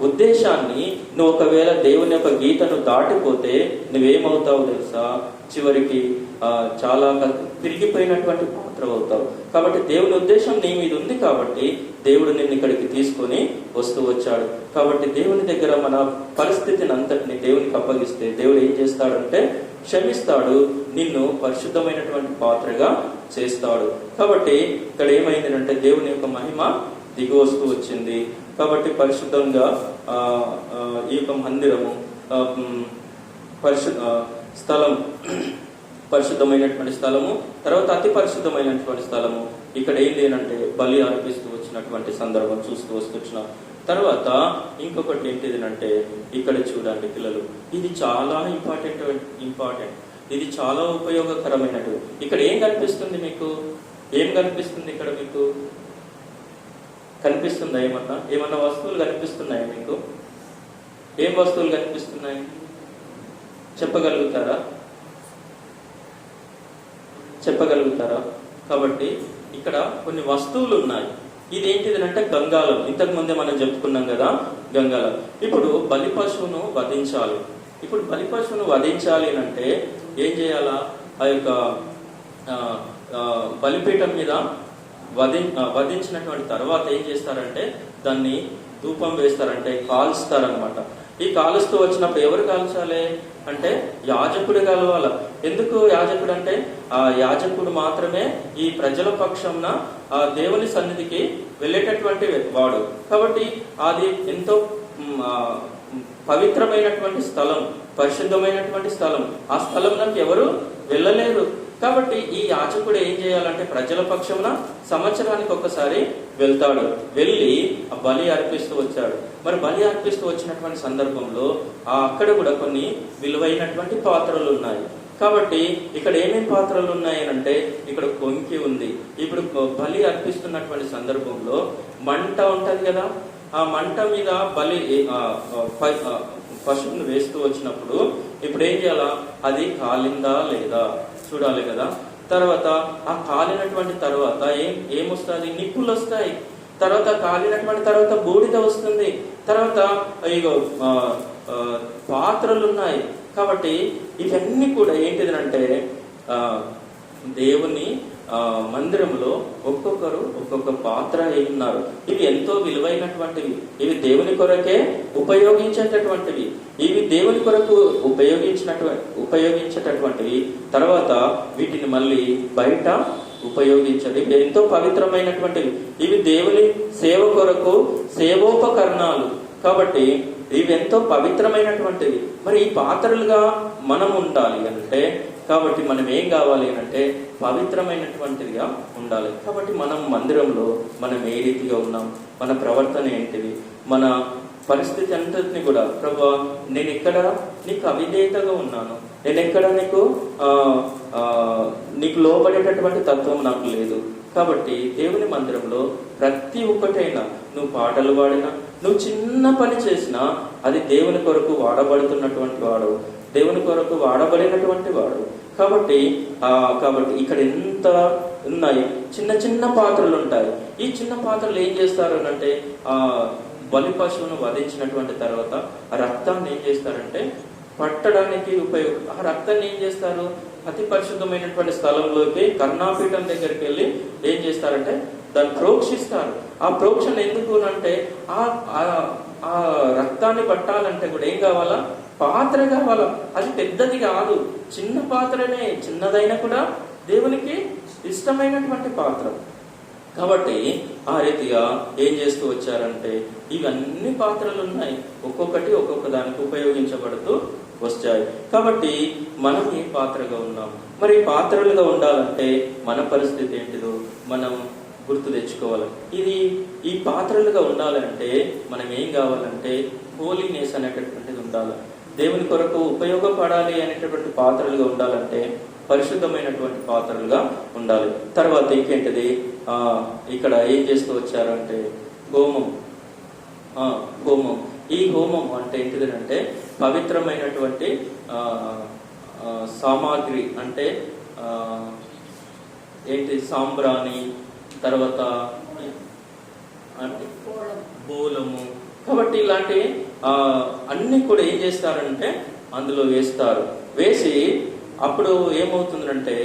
ఉద్దేశాన్ని నువ్వు ఒకవేళ దేవుని యొక్క గీతను దాటిపోతే నువ్వేమవుతావు తెలుసా? చివరికి చాలా తిరిగిపోయినటువంటి పాత్ర అవుతావు. కాబట్టి దేవుని ఉద్దేశం నీ మీద ఉంది కాబట్టి దేవుడు నిన్ను ఇక్కడికి తీసుకొని వస్తూ వచ్చాడు. కాబట్టి దేవుని దగ్గర మన పరిస్థితిని అంతటిని దేవునికి అప్పగిస్తే దేవుడు ఏం చేస్తాడంటే క్షమిస్తాడు, నిన్ను పరిశుద్ధమైనటువంటి పాత్రగా చేస్తాడు. కాబట్టి ఇక్కడ ఏమైందంటే దేవుని యొక్క మహిమ దిగి వస్తూ వచ్చింది. కాబట్టి పరిశుద్ధంగా ఈ యొక్క మందిరము స్థలం, పరిశుద్ధమైనటువంటి స్థలము, తర్వాత అతి పరిశుద్ధమైనటువంటి స్థలము. ఇక్కడ ఏంటి అంటే బలి అర్పిస్తూ వచ్చినటువంటి సందర్భం చూస్తూ వస్తున్నాం. తర్వాత ఇంకొకటి ఏంటిది అంటే, ఇక్కడ చూడండి పిల్లలు, ఇది చాలా ఇంపార్టెంట్, ఇది చాలా ఉపయోగకరమైనటు. ఇక్కడ ఏం కనిపిస్తుంది మీకు? ఏం కనిపిస్తుంది ఇక్కడ మీకు? కనిపిస్తుందా? ఏమన్నా వస్తువులు కనిపిస్తున్నాయా మీకు? ఏం వస్తువులు కనిపిస్తున్నాయి చెప్పగలుగుతారా? కాబట్టి ఇక్కడ కొన్ని వస్తువులు ఉన్నాయి. ఇదేంటిది అంటే గంగాలం. ఇంతకు ముందే మనం చెప్పుకున్నాం కదా, గంగాలం. ఇప్పుడు బలి పశువును వధించాలి. అంటే ఏం చేయాలా? ఆ యొక్క బలిపీఠం మీద వధించినటువంటి తర్వాత ఏం చేస్తారంటే దాన్ని ధూపం వేస్తారంటే కాల్స్తారనమాట. ఈ కాలుస్తూ వచ్చినప్పుడు ఎవరు కాల్చాలి అంటే యాజకుడు కాలవాల. ఎందుకు యాజకుడు అంటే ఆ యాజకుడు మాత్రమే ఈ ప్రజల పక్షంన ఆ దేవుని సన్నిధికి వెళ్ళేటటువంటి వాడు. కాబట్టి అది ఎంతో పవిత్రమైనటువంటి స్థలం, పరిశుద్ధమైనటువంటి స్థలం. ఆ స్థలంలోకి ఎవరు వెళ్ళలేరు. కాబట్టి ఈ యాజకుడు ఏం చేయాలంటే ప్రజల పక్షమున సంవత్సరానికి ఒకసారి వెళ్తాడు. వెళ్ళి ఆ బలి అర్పిస్తూ వచ్చాడు. మరి బలి అర్పిస్తూ వచ్చినటువంటి సందర్భంలో అక్కడ కూడా కొన్ని విలువైనటువంటి పాత్రలు ఉన్నాయి. కాబట్టి ఇక్కడ ఏమేమి పాత్రలు ఉన్నాయి అంటే ఇక్కడ కొంకి ఉంది. ఇప్పుడు బలి అర్పిస్తున్నటువంటి సందర్భంలో మంట ఉంటది కదా, ఆ మంట మీద బలి పశువును వేస్తూ వచ్చినప్పుడు ఇప్పుడు ఏం చేయాలా? అది కాలిందా లేదా చూడాలి కదా. తర్వాత ఆ కాలినటువంటి తర్వాత ఏమొస్తుంది? నిప్పులు వస్తాయి. తర్వాత కాలినటువంటి తర్వాత బూడిద వస్తుంది. తర్వాత ఇగో పాత్రలు ఉన్నాయి. కాబట్టి ఇవన్నీ కూడా ఏంటిదంటే దేవుని మందిరంలో ఒక్కొక్కరు ఒక్కొక్క పాత్ర ఉన్నారు. ఇవి ఎంతో విలువైనటువంటివి. ఇవి దేవుని కొరకే ఉపయోగించేటటువంటివి. ఇవి దేవుని కొరకు ఉపయోగించేటటువంటివి. తర్వాత వీటిని మళ్ళీ బయట ఉపయోగించండి. ఇవి ఎంతో పవిత్రమైనటువంటివి. ఇవి దేవుని సేవ కొరకు సేవోపకరణాలు. కాబట్టి ఇవి ఎంతో పవిత్రమైనటువంటివి. మరి ఈ పాత్రలుగా మనం ఉండాలి అంటే, కాబట్టి మనం ఏం కావాలి అంటే పవిత్రమైనటువంటిదిగా ఉండాలి. కాబట్టి మనం మందిరంలో మనం ఏ రీతిగా ఉన్నాం, మన ప్రవర్తన ఏంటిది, మన పరిస్థితి అంతటిని కూడా ప్రభువా నేను ఎక్కడ నీకు అవిధేయతగా ఉన్నాను, నేను ఎక్కడ నీకు లోబడేటటువంటి తత్వం నాకు లేదు. కాబట్టి దేవుని మందిరంలో ప్రతి ఒక్కటైనా నువ్వు పాటలు పాడినా, నువ్వు చిన్న పని చేసినా అది దేవుని కొరకు వాడబడుతున్నటువంటి వాడు, దేవుని కొరకు వాడబడినటువంటి వాడు. కాబట్టి ఇక్కడ ఎంత ఉన్నాయి, చిన్న చిన్న పాత్రలు ఉంటాయి. ఈ చిన్న పాత్రలు ఏం చేస్తారు అంటే బలి పశువును వధించినటువంటి తర్వాత ఆ రక్తాన్ని ఏం చేస్తారంటే పట్టడానికి ఉపయోగం. ఆ రక్తాన్ని ఏం చేస్తారు? అతి పరిశుద్ధమైనటువంటి స్థలంలోకి కర్ణాపీఠం దగ్గరికి వెళ్ళి ఏం చేస్తారంటే దాన్ని ప్రోక్షిస్తారు. ఆ ప్రోక్షణ ఎందుకు అంటే ఆ రక్తాన్ని పట్టాలంటే కూడా ఏం కావాలా? పాత్ర కావాలా. అది పెద్దది కాదు, చిన్న పాత్రనే. చిన్నదైనా కూడా దేవునికి ఇష్టమైనటువంటి పాత్ర. కాబట్టి ఆ రీతిగా ఏం చేస్తూ వచ్చారంటే ఇవన్నీ పాత్రలు ఉన్నాయి, ఒక్కొక్కటి ఒక్కొక్క దానికి ఉపయోగించబడుతూ వచ్చాయి. కాబట్టి మనం ఏ పాత్రగా ఉన్నాం? మరి పాత్రలుగా ఉండాలంటే మన పరిస్థితి ఏంటిదో మనం గుర్తు తెచ్చుకోవాలి. ఈ పాత్రలుగా ఉండాలంటే మనం ఏం కావాలంటే హోలీనెస్ అనేటటువంటిది ఉండాలి. దేవుని కొరకు ఉపయోగపడాలి అనేటటువంటి పాత్రలుగా ఉండాలంటే పరిశుద్ధమైనటువంటి పాత్రలుగా ఉండాలి. తర్వాత ఇంకేంటిది? ఇక్కడ ఏం చేస్తూ వచ్చారంటే హోమం. ఈ హోమం అంటే ఏంటిది అంటే పవిత్రమైనటువంటి సామాగ్రి. అంటే ఏంటి? సాంబ్రాణి, తర్వాత అంటే బోలము. కాబట్టి ఇలాంటి అన్ని కూడా ఏం చేస్తారంటే అందులో వేస్తారు. వేసి అప్పుడు ఏమవుతుందంటే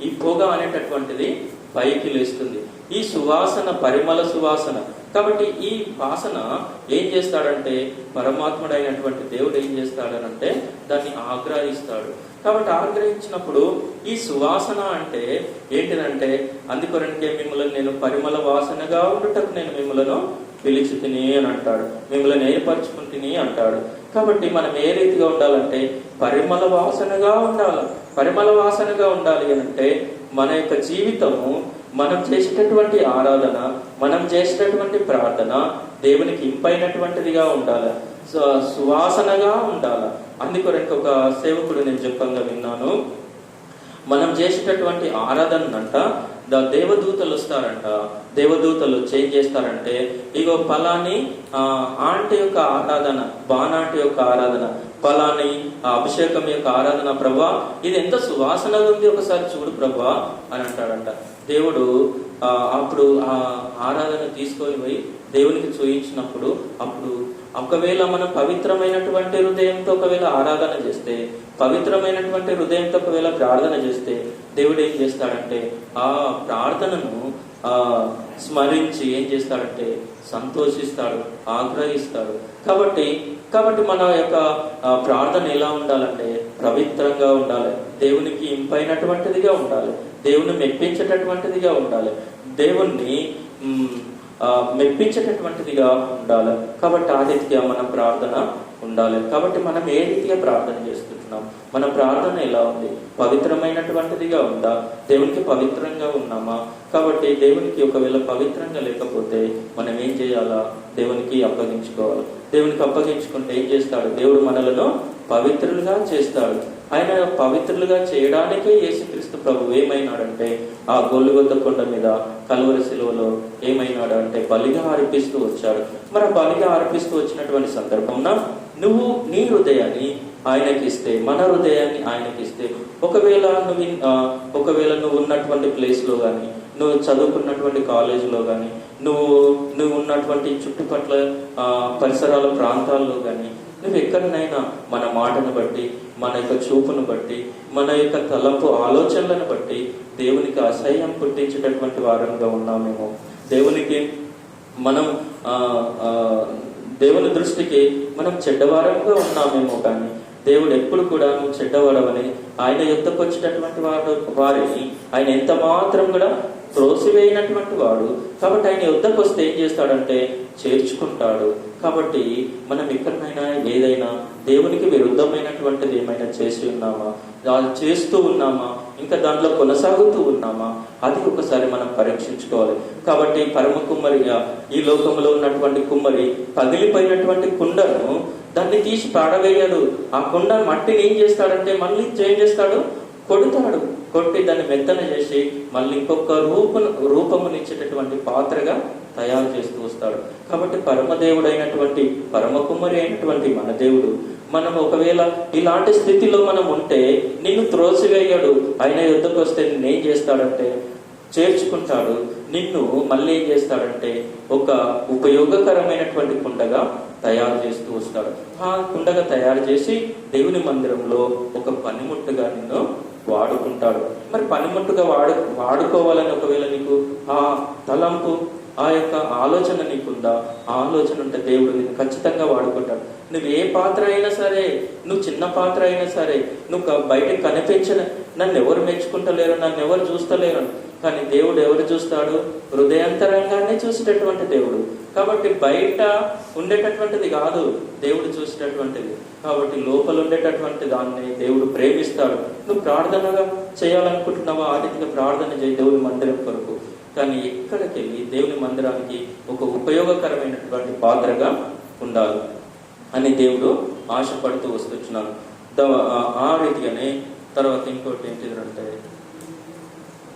ఈ పొగ అనేటటువంటిది పైకి లేస్తుంది. ఈ సువాసన పరిమళ సువాసన. కాబట్టి ఈ వాసన ఏం చేస్తాడంటే పరమాత్ముడైనటువంటి దేవుడు ఏం చేస్తాడనంటే దాన్ని ఆగ్రహిస్తాడు. కాబట్టి ఆగ్రహించినప్పుడు ఈ సువాసన అంటే ఏంటిదంటే అందుకొరకే మిమ్మల్ని నేను పరిమళ వాసనగా ఉండటకు నేను మిమ్మల్ని పిలిచి తిని అని అంటాడు, మిమ్మల్ని ఏర్పరచుకుంటుని అంటాడు. కాబట్టి మనం ఏ రీతిగా ఉండాలంటే పరిమళ వాసనగా ఉండాలి. పరిమళ వాసనగా ఉండాలి అంటే మన యొక్క జీవితము, మనం చేసేటటువంటి ఆరాధన, మనం చేసేటటువంటి ప్రార్థన దేవునికి ఇంపైనటువంటిదిగా ఉండాలి, సువాసనగా ఉండాలి. అందుకొరకు ఒక సేవకుడు నేను చెప్పంగా విన్నాను, మనం చేసేటటువంటి ఆరాధనంట దేవదూతలు వస్తారంట. దేవదూతలు చేంజ్ చేస్తారంటే ఇగో పలాని ఆంటీ యొక్క ఆరాధన, బాణాంటి యొక్క ఆరాధన, పలాని అభిషేకం యొక్క ఆరాధన ప్రభా, ఇది ఎంత సువాసనగా ఉంది, ఒకసారి చూడు ప్రభా అని అంటాడంట. దేవుడు అప్పుడు ఆ ఆరాధన తీసుకొని పోయి దేవునికి చూయించినప్పుడు అప్పుడు ఒకవేళ మనం పవిత్రమైనటువంటి హృదయంతో ఒకవేళ ఆరాధన చేస్తే, పవిత్రమైనటువంటి హృదయంతో ఒకవేళ ప్రార్థన చేస్తే దేవుడు ఏం చేస్తాడంటే ఆ ప్రార్థనను స్మరించి ఏం చేస్తాడంటే సంతోషిస్తాడు, ఆగ్రహిస్తాడు. కాబట్టి మన యొక్క ప్రార్థన ఎలా ఉండాలంటే పవిత్రంగా ఉండాలి, దేవునికి ఇంపైనటువంటిదిగా ఉండాలి, దేవుని మెప్పించేటటువంటిదిగా ఉండాలి, దేవుణ్ణి మెప్పించేటటువంటిదిగా ఉండాలి. కాబట్టి ఆ రీతిగా మన ప్రార్థన ఉండాలి. కాబట్టి మనం ఏ రీతిగా ప్రార్థన చేస్తున్నాం, మన ప్రార్థన ఎలా ఉంది, పవిత్రమైనటువంటిదిగా ఉందా, దేవునికి పవిత్రంగా ఉన్నామా? కాబట్టి దేవునికి ఒకవేళ పవిత్రంగా లేకపోతే మనం ఏం చేయాలా? దేవునికి అప్పగించుకోవాలి. దేవునికి అప్పగించుకుంటే ఏం చేస్తాడు? దేవుడు మనలను పవిత్రులుగా చేస్తాడు. ఆయన పవిత్రులుగా చేయడానికే యేసుక్రీస్తు ప్రభు ఏమైనాడంటే ఆ గొల్గొతా కొండ మీద కలువరి శిలువలో ఏమైనాడు అంటే బలిగా అర్పిస్తూ వచ్చాడు. మరి బలిగా అర్పిస్తూ వచ్చినటువంటి సందర్భంలో నువ్వు నీ హృదయాన్ని ఆయనకి ఇస్తే, మన హృదయాన్ని ఆయనకి ఇస్తే, ఒకవేళ నువ్వు ఉన్నటువంటి ప్లేస్లో కానీ, నువ్వు చదువుకున్నటువంటి కాలేజీలో కానీ, నువ్వు ఉన్నటువంటి చుట్టుపక్కల పరిసరాల ప్రాంతాల్లో కానీ, నువ్వు ఎక్కడనైనా మన మాటను బట్టి, మన యొక్క చూపును బట్టి, మన యొక్క తలంపు ఆలోచనలను బట్టి దేవునికి అసహ్యం పుట్టించేటటువంటి వారంగా ఉన్నామేమో, దేవుని దృష్టికి మనం చెడ్డవారంగా ఉన్నామేమో. కానీ దేవుడు ఎప్పుడు కూడా నువ్వు చెడ్డవాడవని ఆయన యుద్ధకు వచ్చేటటువంటి వారిని ఆయన ఎంత మాత్రం కూడా త్రోసివేయనటువంటి వాడు. కాబట్టి ఆయన యుద్ధకు వస్తే ఏం చేస్తాడంటే చేర్చుకుంటాడు. కాబట్టి మనం ఎక్కడైనా ఏదైనా దేవునికి విరుద్ధమైనటువంటిది ఏమైనా చేసి ఉన్నామా, చేస్తూ ఉన్నామా, ఇంకా దాంట్లో కొనసాగుతూ ఉన్నామా, అది ఒకసారి మనం పరీక్షించుకోవాలి. కాబట్టి పరమ కుమ్మరి, ఈ లోకంలో ఉన్నటువంటి కుమ్మరి పగిలిపోయినటువంటి కుండను దాన్ని తీసి పాడవేయడు. ఆ కుండ మట్టిని ఏం చేస్తాడంటే మళ్ళీ ఏం చేస్తాడు? కొడతాడు. కొట్టి దాన్ని మెత్తన చేసి మళ్ళీ ఇంకొక రూపమునిచ్చేటటువంటి పాత్రగా తయారు చేస్తూ వస్తాడు. కాబట్టి పరమదేవుడైనటువంటి పరమ కుమ్మరి అయినటువంటి మన దేవుడు మనం ఒకవేళ ఇలాంటి స్థితిలో మనం ఉంటే నిన్ను త్రోసివేయడు. ఆయన యుద్ధకు వస్తే నిన్నేం చేస్తాడంటే చేర్చుకుంటాడు. నిన్ను మళ్ళీ ఏం చేస్తాడంటే ఒక ఉపయోగకరమైనటువంటి కుండగా తయారు చేస్తూ వస్తాడు. ఆ కుండగా తయారు చేసి దేవుని మందిరంలో ఒక పనిముట్టుగా నిన్ను వాడుకుంటాడు. మరి పనిముట్టుగా వాడుకోవాలని ఒకవేళ నీకు ఆ తలంపు, ఆ యొక్క ఆలోచన నీకుందా? ఆ ఆలోచన ఉంటే దేవుడు నిన్ను ఖచ్చితంగా వాడుకుంటాడు. నువ్వు ఏ పాత్ర అయినా సరే, నువ్వు చిన్న పాత్ర అయినా సరే, నువ్వు బయటకు కనిపించిన, నన్ను ఎవరు మెచ్చుకుంటలేరు, నన్ను ఎవరు చూస్తలేరు, కానీ దేవుడు ఎవరు చూస్తాడు? హృదయాంతరంగానే చూసేటటువంటి దేవుడు. కాబట్టి బయట ఉండేటటువంటిది కాదు దేవుడు చూసేటటువంటిది. కాబట్టి లోపల ఉండేటటువంటి దాన్ని దేవుడు ప్రేమిస్తాడు. నువ్వు ప్రార్థనగా చేయాలనుకుంటున్నావా? ఆ రీతిగా ప్రార్థన చేయి దేవుని మందిరం కొరకు. కానీ ఎక్కడికి వెళ్ళి దేవుని మందిరానికి ఒక ఉపయోగకరమైనటువంటి పాత్రగా ఉండాలి అని దేవుడు ఆశపడుతూ వస్తున్నాను. ఆ రీతిగానే తర్వాత ఇంకోటి ఏంటిదంటే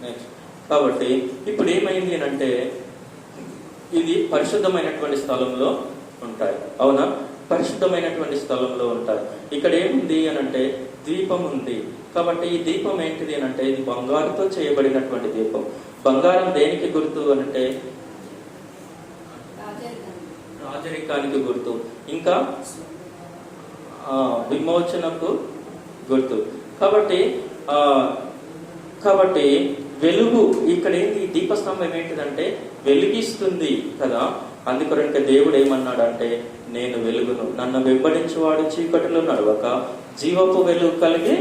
నెక్స్ట్. కాబట్టి ఇప్పుడు ఏమైంది అని అంటే, ఇది పరిశుద్ధమైనటువంటి స్థలంలో ఉంటాయి, అవునా? పరిశుద్ధమైనటువంటి స్థలంలో ఉంటాయి. ఇక్కడ ఏముంది అని అంటే దీపం ఉంది. కాబట్టి ఈ దీపం ఏంటిది అని అంటే, ఇది బంగారుతో చేయబడినటువంటి దీపం. బంగారం దేనికి గుర్తు అనంటే రాజరికానికి గుర్తు, ఇంకా విమోచనకు గుర్తు. కాబట్టి వెలుగు ఇక్కడ ఏంటి? దీపస్తంభం ఏంటిదంటే వెలిగిస్తుంది కదా. అందుకొరకే దేవుడు ఏమన్నాడంటే, నేను వెలుగును, నన్ను వెంబడించేవాడు చీకటిలో నడవక జీవపు వెలుగు కలిగి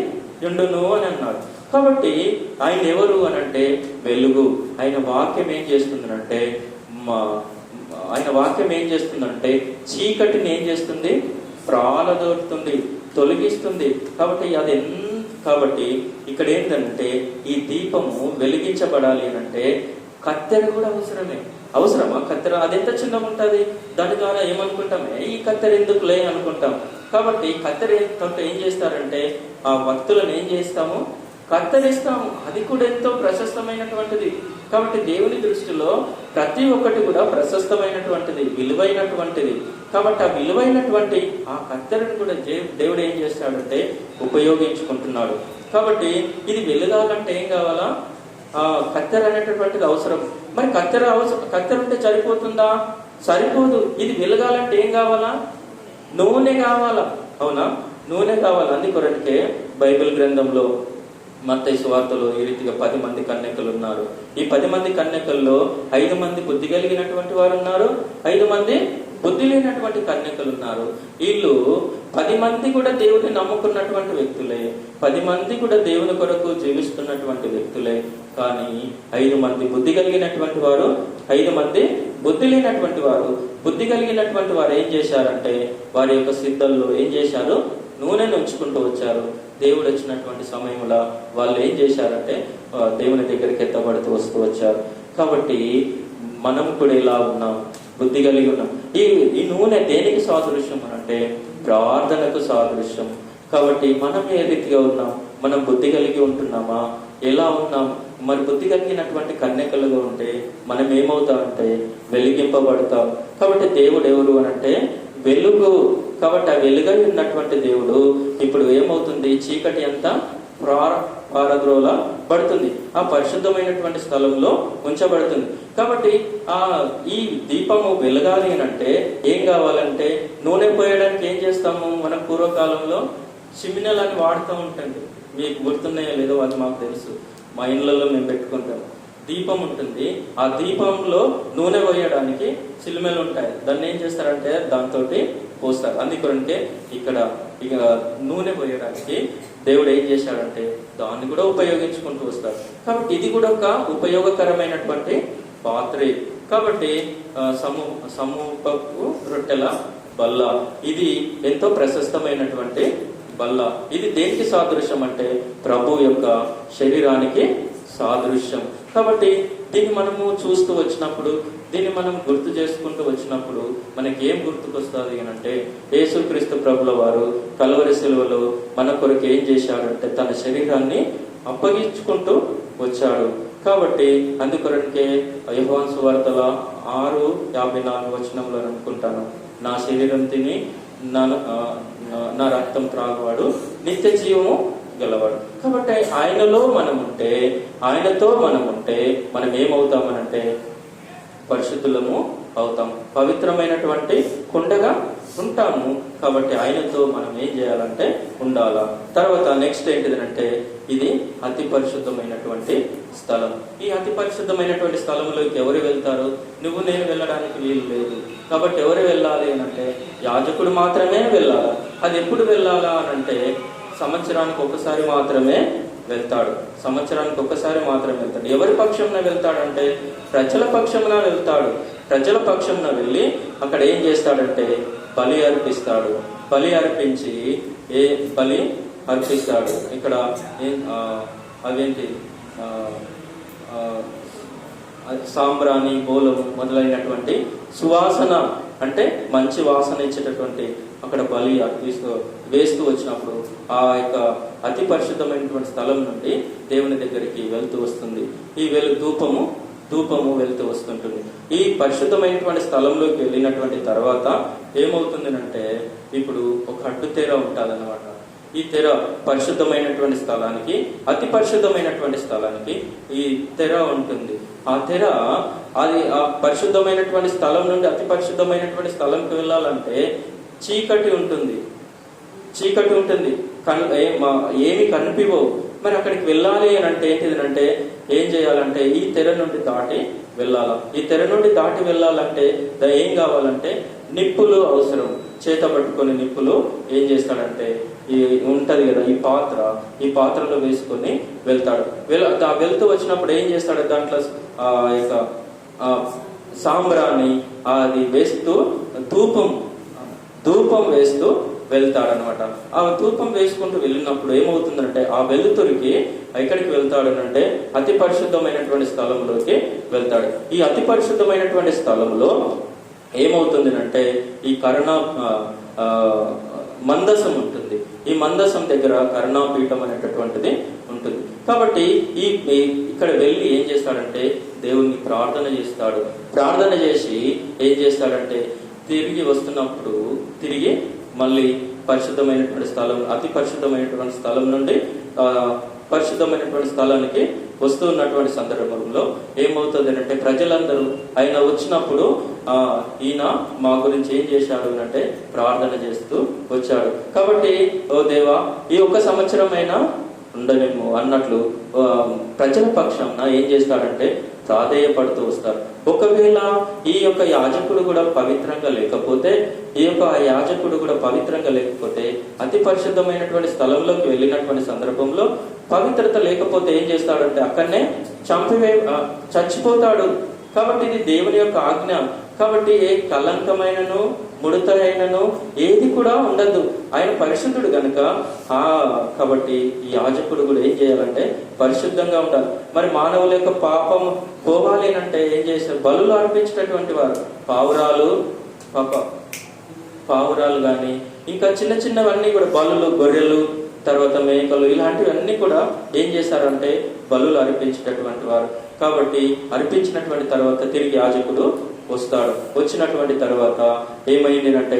ఉండును అని అన్నాడు. కాబట్టి ఆయన ఎవరు అనంటే వెలుగు. ఆయన వాక్యం ఏం చేస్తుందంటే, చీకటిని ఏం చేస్తుంది? ప్రాలదోరుతుంది, తొలగిస్తుంది. కాబట్టి ఇక్కడ ఏంటంటే, ఈ దీపము వెలిగించబడాలి అంటే కత్తెర కూడా అవసరమా? కత్తెర అదెంత చిన్నగా ఉంటుంది, దాని ద్వారా ఏమనుకుంటామే, ఈ కత్తెర ఎందుకులే అనుకుంటాం. కాబట్టి కత్తెర ఏం చేస్తారంటే, ఆ భక్తులను ఏం చేస్తాము? కత్తెరిస్తాము. అది కూడా ఎంతో ప్రశస్తమైనటువంటిది. కాబట్టి దేవుని దృష్టిలో ప్రతి ఒక్కటి కూడా ప్రశస్తమైనటువంటిది, విలువైనటువంటిది. కాబట్టి ఆ విలువైనటువంటి ఆ కత్తెరను కూడా దేవుడు ఏం చేస్తాడంటే ఉపయోగించుకుంటున్నాడు. కాబట్టి ఇది వెలుగాలంటే ఏం కావాలా? ఆ కత్తెర అనేటటువంటిది అవసరం. మరి కత్తెర ఉంటే సరిపోతుందా? సరిపోదు. ఇది వెలగాలంటే ఏం కావాలా? నూనె కావాలా, అవునా? నూనె కావాలి. అందుకొరకే బైబిల్ గ్రంథంలో మత్తయి సువార్తలో ఈ రీతిగా 10 మంది కన్యకలు ఉన్నారు. ఈ 10 మంది కన్యకల్లో 5 మంది బుద్ధి కలిగినటువంటి వారు ఉన్నారు, 5 మంది బుద్ధి లేనటువంటి కన్యకలు ఉన్నారు. వీళ్ళు 10 మంది కూడా దేవుని నమ్ముకున్నటువంటి వ్యక్తులే, 10 మంది కూడా దేవుని కొరకు జీవిస్తున్నటువంటి వ్యక్తులే. కానీ 5 మంది బుద్ధి కలిగినటువంటి వారు, 5 మంది బుద్ధి లేనటువంటి వారు. బుద్ధి కలిగినటువంటి వారు ఏం చేశారంటే, వారి యొక్క సిద్ధల్లో ఏం చేశారు? నూనెను ఉంచుకుంటూ వచ్చారు. దేవుడు వచ్చినటువంటి సమయంలో వాళ్ళు ఏం చేశారంటే దేవుని దగ్గరికి ఎత్తబడుతూ వస్తూ వచ్చారు. కాబట్టి మనం కూడా ఇలా ఉన్నాం, బుద్ధి కలిగి ఉన్నాం. ఈ నూనె దేనికి సాదృశ్యం అంటే ప్రార్థనకు సాదృశ్యం. కాబట్టి మనం ఏ రీతిగా ఉన్నాం? మనం బుద్ధి కలిగి ఉంటున్నామా? ఎలా ఉన్నాం? మరి బుద్ధి కలిగినటువంటి కన్యకలుగా ఉంటే మనం ఏమవుతామంటే వెలిగింపబడతాం. కాబట్టి దేవుడు ఎవరు అనంటే వెలుగు. కాబట్టి ఆ వెలుగై ఉన్నటువంటి దేవుడు ఇప్పుడు ఏమవుతుంది? చీకటి అంతా పారద్రోల పడుతుంది, ఆ పరిశుద్ధమైనటువంటి స్థలంలో ఉంచబడుతుంది. కాబట్టి ఈ దీపము వెలగాలి అంటే ఏం కావాలంటే, నూనె పోయడానికి ఏం చేస్తాము? మనం పూర్వకాలంలో చిమినెలు అని వాడుతూ ఉంటుంది. మీకు గుర్తున్నాయో లేదో అది మాకు తెలుసు. మా ఇళ్లలో మేము పెట్టుకుంటాము. దీపం ఉంటుంది, ఆ దీపంలో నూనె పోయడానికి చిలుమెలు ఉంటాయి. దాన్ని ఏం చేస్తారంటే దాంతో పోస్తారు. అందుకంటే ఇక్కడ ఇక నూనె పోయడానికి దేవుడు ఏం చేశాడంటే దాన్ని కూడా ఉపయోగించుకుంటూ వస్తారు. కాబట్టి ఇది కూడా ఒక ఉపయోగకరమైనటువంటి పాత్రే. కాబట్టి సమూహపు రొట్టెల బల్ల, ఇది ఎంతో ప్రశస్తమైనటువంటి బల్ల. ఇది దేనికి సాదృశ్యం అంటే ప్రభు యొక్క శరీరానికి సాదృశ్యం. కాబట్టి దీన్ని మనము చూస్తూ వచ్చినప్పుడు, దీన్ని మనం గుర్తు చేసుకుంటూ వచ్చినప్పుడు మనకి ఏం గుర్తుకొస్తుంది అంటే, యేసుక్రీస్తు ప్రభుల వారు కల్వరి శిలువలో మన కొరకు ఏం చేశాడంటే తన శరీరాన్ని అప్పగించుకుంటూ వచ్చాడు. కాబట్టి అందుకొరకే యోహాను సువార్తల 6:54 అనుకుంటాను, నా శరీరం తిని నా రక్తం త్రాగువాడు నిత్య జీవము గలవాడు. కాబట్టి ఆయనలో మనం ఉంటే, ఆయనతో మనం ఉంటే మనం ఏమవుతామనంటే పరిశుద్ధులము అవుతాం, పవిత్రమైనటువంటి కుండగా ఉంటాము. కాబట్టి ఆయనతో మనం ఏం చేయాలంటే ఉండాలా. తర్వాత నెక్స్ట్ ఏంటిదంటే ఇది అతి పరిశుద్ధమైనటువంటి స్థలం. ఈ అతి పరిశుద్ధమైనటువంటి స్థలంలోకి ఎవరు వెళ్తారు? నువ్వు నేను వెళ్ళడానికి వీలు లేదు. కాబట్టి ఎవరు వెళ్ళాలి అంటే యాజకుడు మాత్రమే వెళ్ళాలా. అది ఎప్పుడు వెళ్ళాలా అనంటే సంవత్సరానికి ఒకసారి మాత్రమే వెళ్తాడు. సంవత్సరానికి ఒక్కసారి మాత్రమే వెళ్తాడు. ఎవరి పక్షంన వెళ్తాడంటే ప్రజల పక్షంన వెళ్తాడు. ప్రజల పక్షంన వెళ్ళి అక్కడ ఏం చేస్తాడంటే బలి అర్పిస్తాడు. బలి అర్పించి బలి అర్పిస్తాడు. ఇక్కడ అవేంటి సాంబ్రాణి, బోలము మొదలైనటువంటి సువాసన అంటే మంచి వాసన ఇచ్చేటటువంటి అక్కడ బలి వేస్తూ వచ్చినప్పుడు ఆ యొక్క అతి పరిశుద్ధమైనటువంటి స్థలం నుండి దేవుని దగ్గరికి వెళ్తూ వస్తుంది. ఈ ధూపము వెళ్తూ వస్తుంటుంది. ఈ పరిశుద్ధమైనటువంటి స్థలంలోకి వెళ్ళినటువంటి తర్వాత ఏమవుతుంది అంటే ఇప్పుడు ఒక అడ్డు తెర ఉంటుందన్నమాట. ఈ తెర పరిశుద్ధమైనటువంటి స్థలానికి, అతి పరిశుద్ధమైనటువంటి స్థలానికి ఈ తెర ఉంటుంది. ఆ తెర అది ఆ పరిశుద్ధమైనటువంటి స్థలం నుండి అతి పరిశుద్ధమైనటువంటి స్థలంకి వెళ్ళాలంటే చీకటి ఉంటుంది. ఏమి కనిపివవు. మరి అక్కడికి వెళ్ళాలి అని అంటే ఏంటిదంటే ఏం చేయాలంటే ఈ తెర నుండి దాటి వెళ్ళాలా. ఈ తెర నుండి దాటి వెళ్ళాలంటే ఏం కావాలంటే నిప్పులు అవసరం. చేత పట్టుకొని నిప్పులు ఏం చేస్తాడంటే ఈ ఉంటది కదా ఈ పాత్రలో వేసుకొని వెళ్తాడు. వెళ్తూ వచ్చినప్పుడు ఏం చేస్తాడు, దాంట్లో ఆ యొక్క సాంబ్రాన్ని అది వేస్తూ ధూపం వేస్తూ వెళ్తాడనమాట. ఆ ధూపం వేసుకుంటూ వెళ్ళినప్పుడు ఏమవుతుందంటే ఆ వెలుతురికి ఎక్కడికి వెళ్తాడనంటే అతి పరిశుద్ధమైనటువంటి స్థలంలోకి వెళ్తాడు. ఈ అతి పరిశుద్ధమైనటువంటి స్థలంలో ఏమవుతుంది అంటే ఈ మందసం ఉంటుంది. ఈ మందసం దగ్గర కరుణాపీఠం అనేటటువంటిది ఉంటుంది. కాబట్టి ఇక్కడ వెళ్ళి ఏం చేస్తాడంటే దేవుణ్ణి ప్రార్థన చేస్తాడు. ప్రార్థన చేసి ఏం చేస్తాడంటే తిరిగి వస్తున్నప్పుడు మళ్ళీ పరిశుద్ధమైనటువంటి స్థలం, అతి పరిశుద్ధమైనటువంటి స్థలం నుండి పరిశుద్ధమైనటువంటి స్థలానికి వస్తూ ఉన్నటువంటి సందర్భంలో ఏమవుతుంది అంటే ప్రజలందరూ ఆయన వచ్చినప్పుడు ఈయన మా గురించి ఏం చేశాడు అంటే ప్రార్థన చేస్తూ వచ్చాడు. కాబట్టి ఓ దేవా ఈ ఒక్క సంవత్సరమైనా ఉండలేము అన్నట్లు ప్రజల పక్షంన ఏం చేస్తాడంటే ప్రాధేయపడుతూ వస్తారు. ఒకవేళ ఈ యొక్క యాజకుడు కూడా పవిత్రంగా లేకపోతే అతి పరిశుద్ధమైనటువంటి స్థలంలోకి వెళ్ళినటువంటి సందర్భంలో పవిత్రత లేకపోతే ఏం చేస్తాడంటే అక్కడనే చచ్చిపోతాడు. కాబట్టి ఇది దేవుని యొక్క ఆజ్ఞ. కాబట్టి ఏ కలంకమైనను ముడతైనను ఏది కూడా ఉండదు. ఆయన పరిశుద్ధుడు కనుక కాబట్టి ఈ యాజకుడు కూడా ఏం చేయాలంటే పరిశుద్ధంగా ఉండాలి. మరి మానవుల యొక్క పాపం పోవాలి అంటే ఏం చేశారు? బలులు అర్పించేటటువంటి వారు పావురాలు కానీ ఇంకా చిన్న చిన్నవన్నీ కూడా బలులు, గొర్రెలు, తర్వాత మేకలు ఇలాంటివన్నీ కూడా ఏం చేశారంటే బలులు అర్పించేటటువంటి వారు. కాబట్టి అర్పించినటువంటి తర్వాత తిరిగి యాజకుడు వస్తాడు. వచ్చినటువంటి తర్వాత ఏమైంది అంటే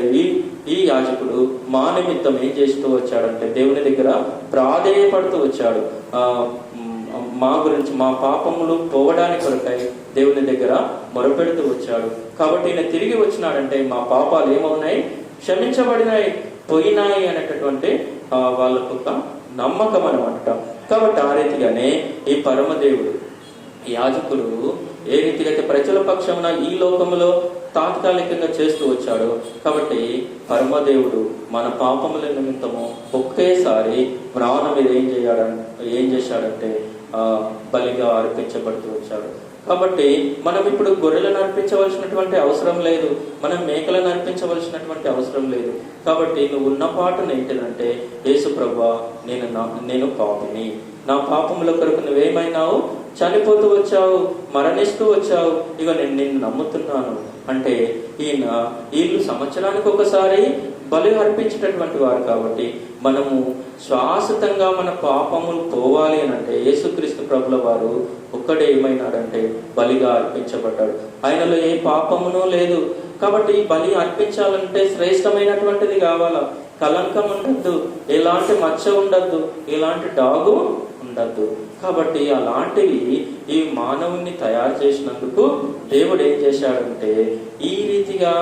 ఈ యాజకుడు మా నిమిత్తం ఏం చేస్తూ వచ్చాడంటే దేవుని దగ్గర ప్రాధేయపడుతూ వచ్చాడు. మా గురించి మా పాపములు పోవడానికి కొరకై దేవుని దగ్గర మొరపెడుతూ వచ్చాడు. కాబట్టి ఈయన తిరిగి వచ్చినాడంటే మా పాపాలు ఏమవునాయి? క్షమించబడినాయి, పోయినాయి అనేటటువంటి వాళ్ళకు ఒక నమ్మకం అనమాట. కాబట్టి ఆ రీతిగానే ఈ పరమదేవుడు యాజకుడు ఏ రీతిగా అయితే ప్రజల పక్షంన ఈ లోకంలో తాత్కాలికంగా చేస్తూ వచ్చాడు. కాబట్టి పరమదేవుడు మన పాపముల నిమిత్తము ఒకేసారి ప్రాణం మీద ఏం చేశాడంటే బలిగా అర్పించబడుతూ వచ్చాడు. కాబట్టి మనం ఇప్పుడు గొర్రెలను అర్పించవలసినటువంటి అవసరం లేదు, మనం మేకలను అర్పించవలసినటువంటి అవసరం లేదు. కాబట్టి నువ్వు ఉన్న పాటను ఏంటిదంటే యేసు ప్రభువా నేను పాపిని, నా పాపముల కొరకు నువ్వేమైనావు? చనిపోతూ వచ్చావు, మరణిస్తూ వచ్చావు, ఇక నేను నిన్ను నమ్ముతున్నాను అంటే వీళ్ళు సంవత్సరానికి ఒకసారి బలి అర్పించేటటువంటి వారు. కాబట్టి మనము శాశ్వతంగా మన పాపములు పోవాలి అని అంటే యేసుక్రీస్తు ప్రభుల వారు ఒక్కడే ఏమైనాడంటే బలిగా అర్పించబడ్డాడు. ఆయనలో ఏ పాపమునూ లేదు. కాబట్టి బలి అర్పించాలంటే శ్రేష్టమైనటువంటిది కావాలా, కలంకం ఉండద్దు, ఎలాంటి మచ్చ ఉండద్దు, ఎలాంటి డాగు ఉండద్దు. ఉండద్దు. కాబట్టి అలాంటివి ఈ మానవుణ్ణి తయారు చేసినందుకు దేవుడు ఏం చేశాడంటే, ఈ రీతిగా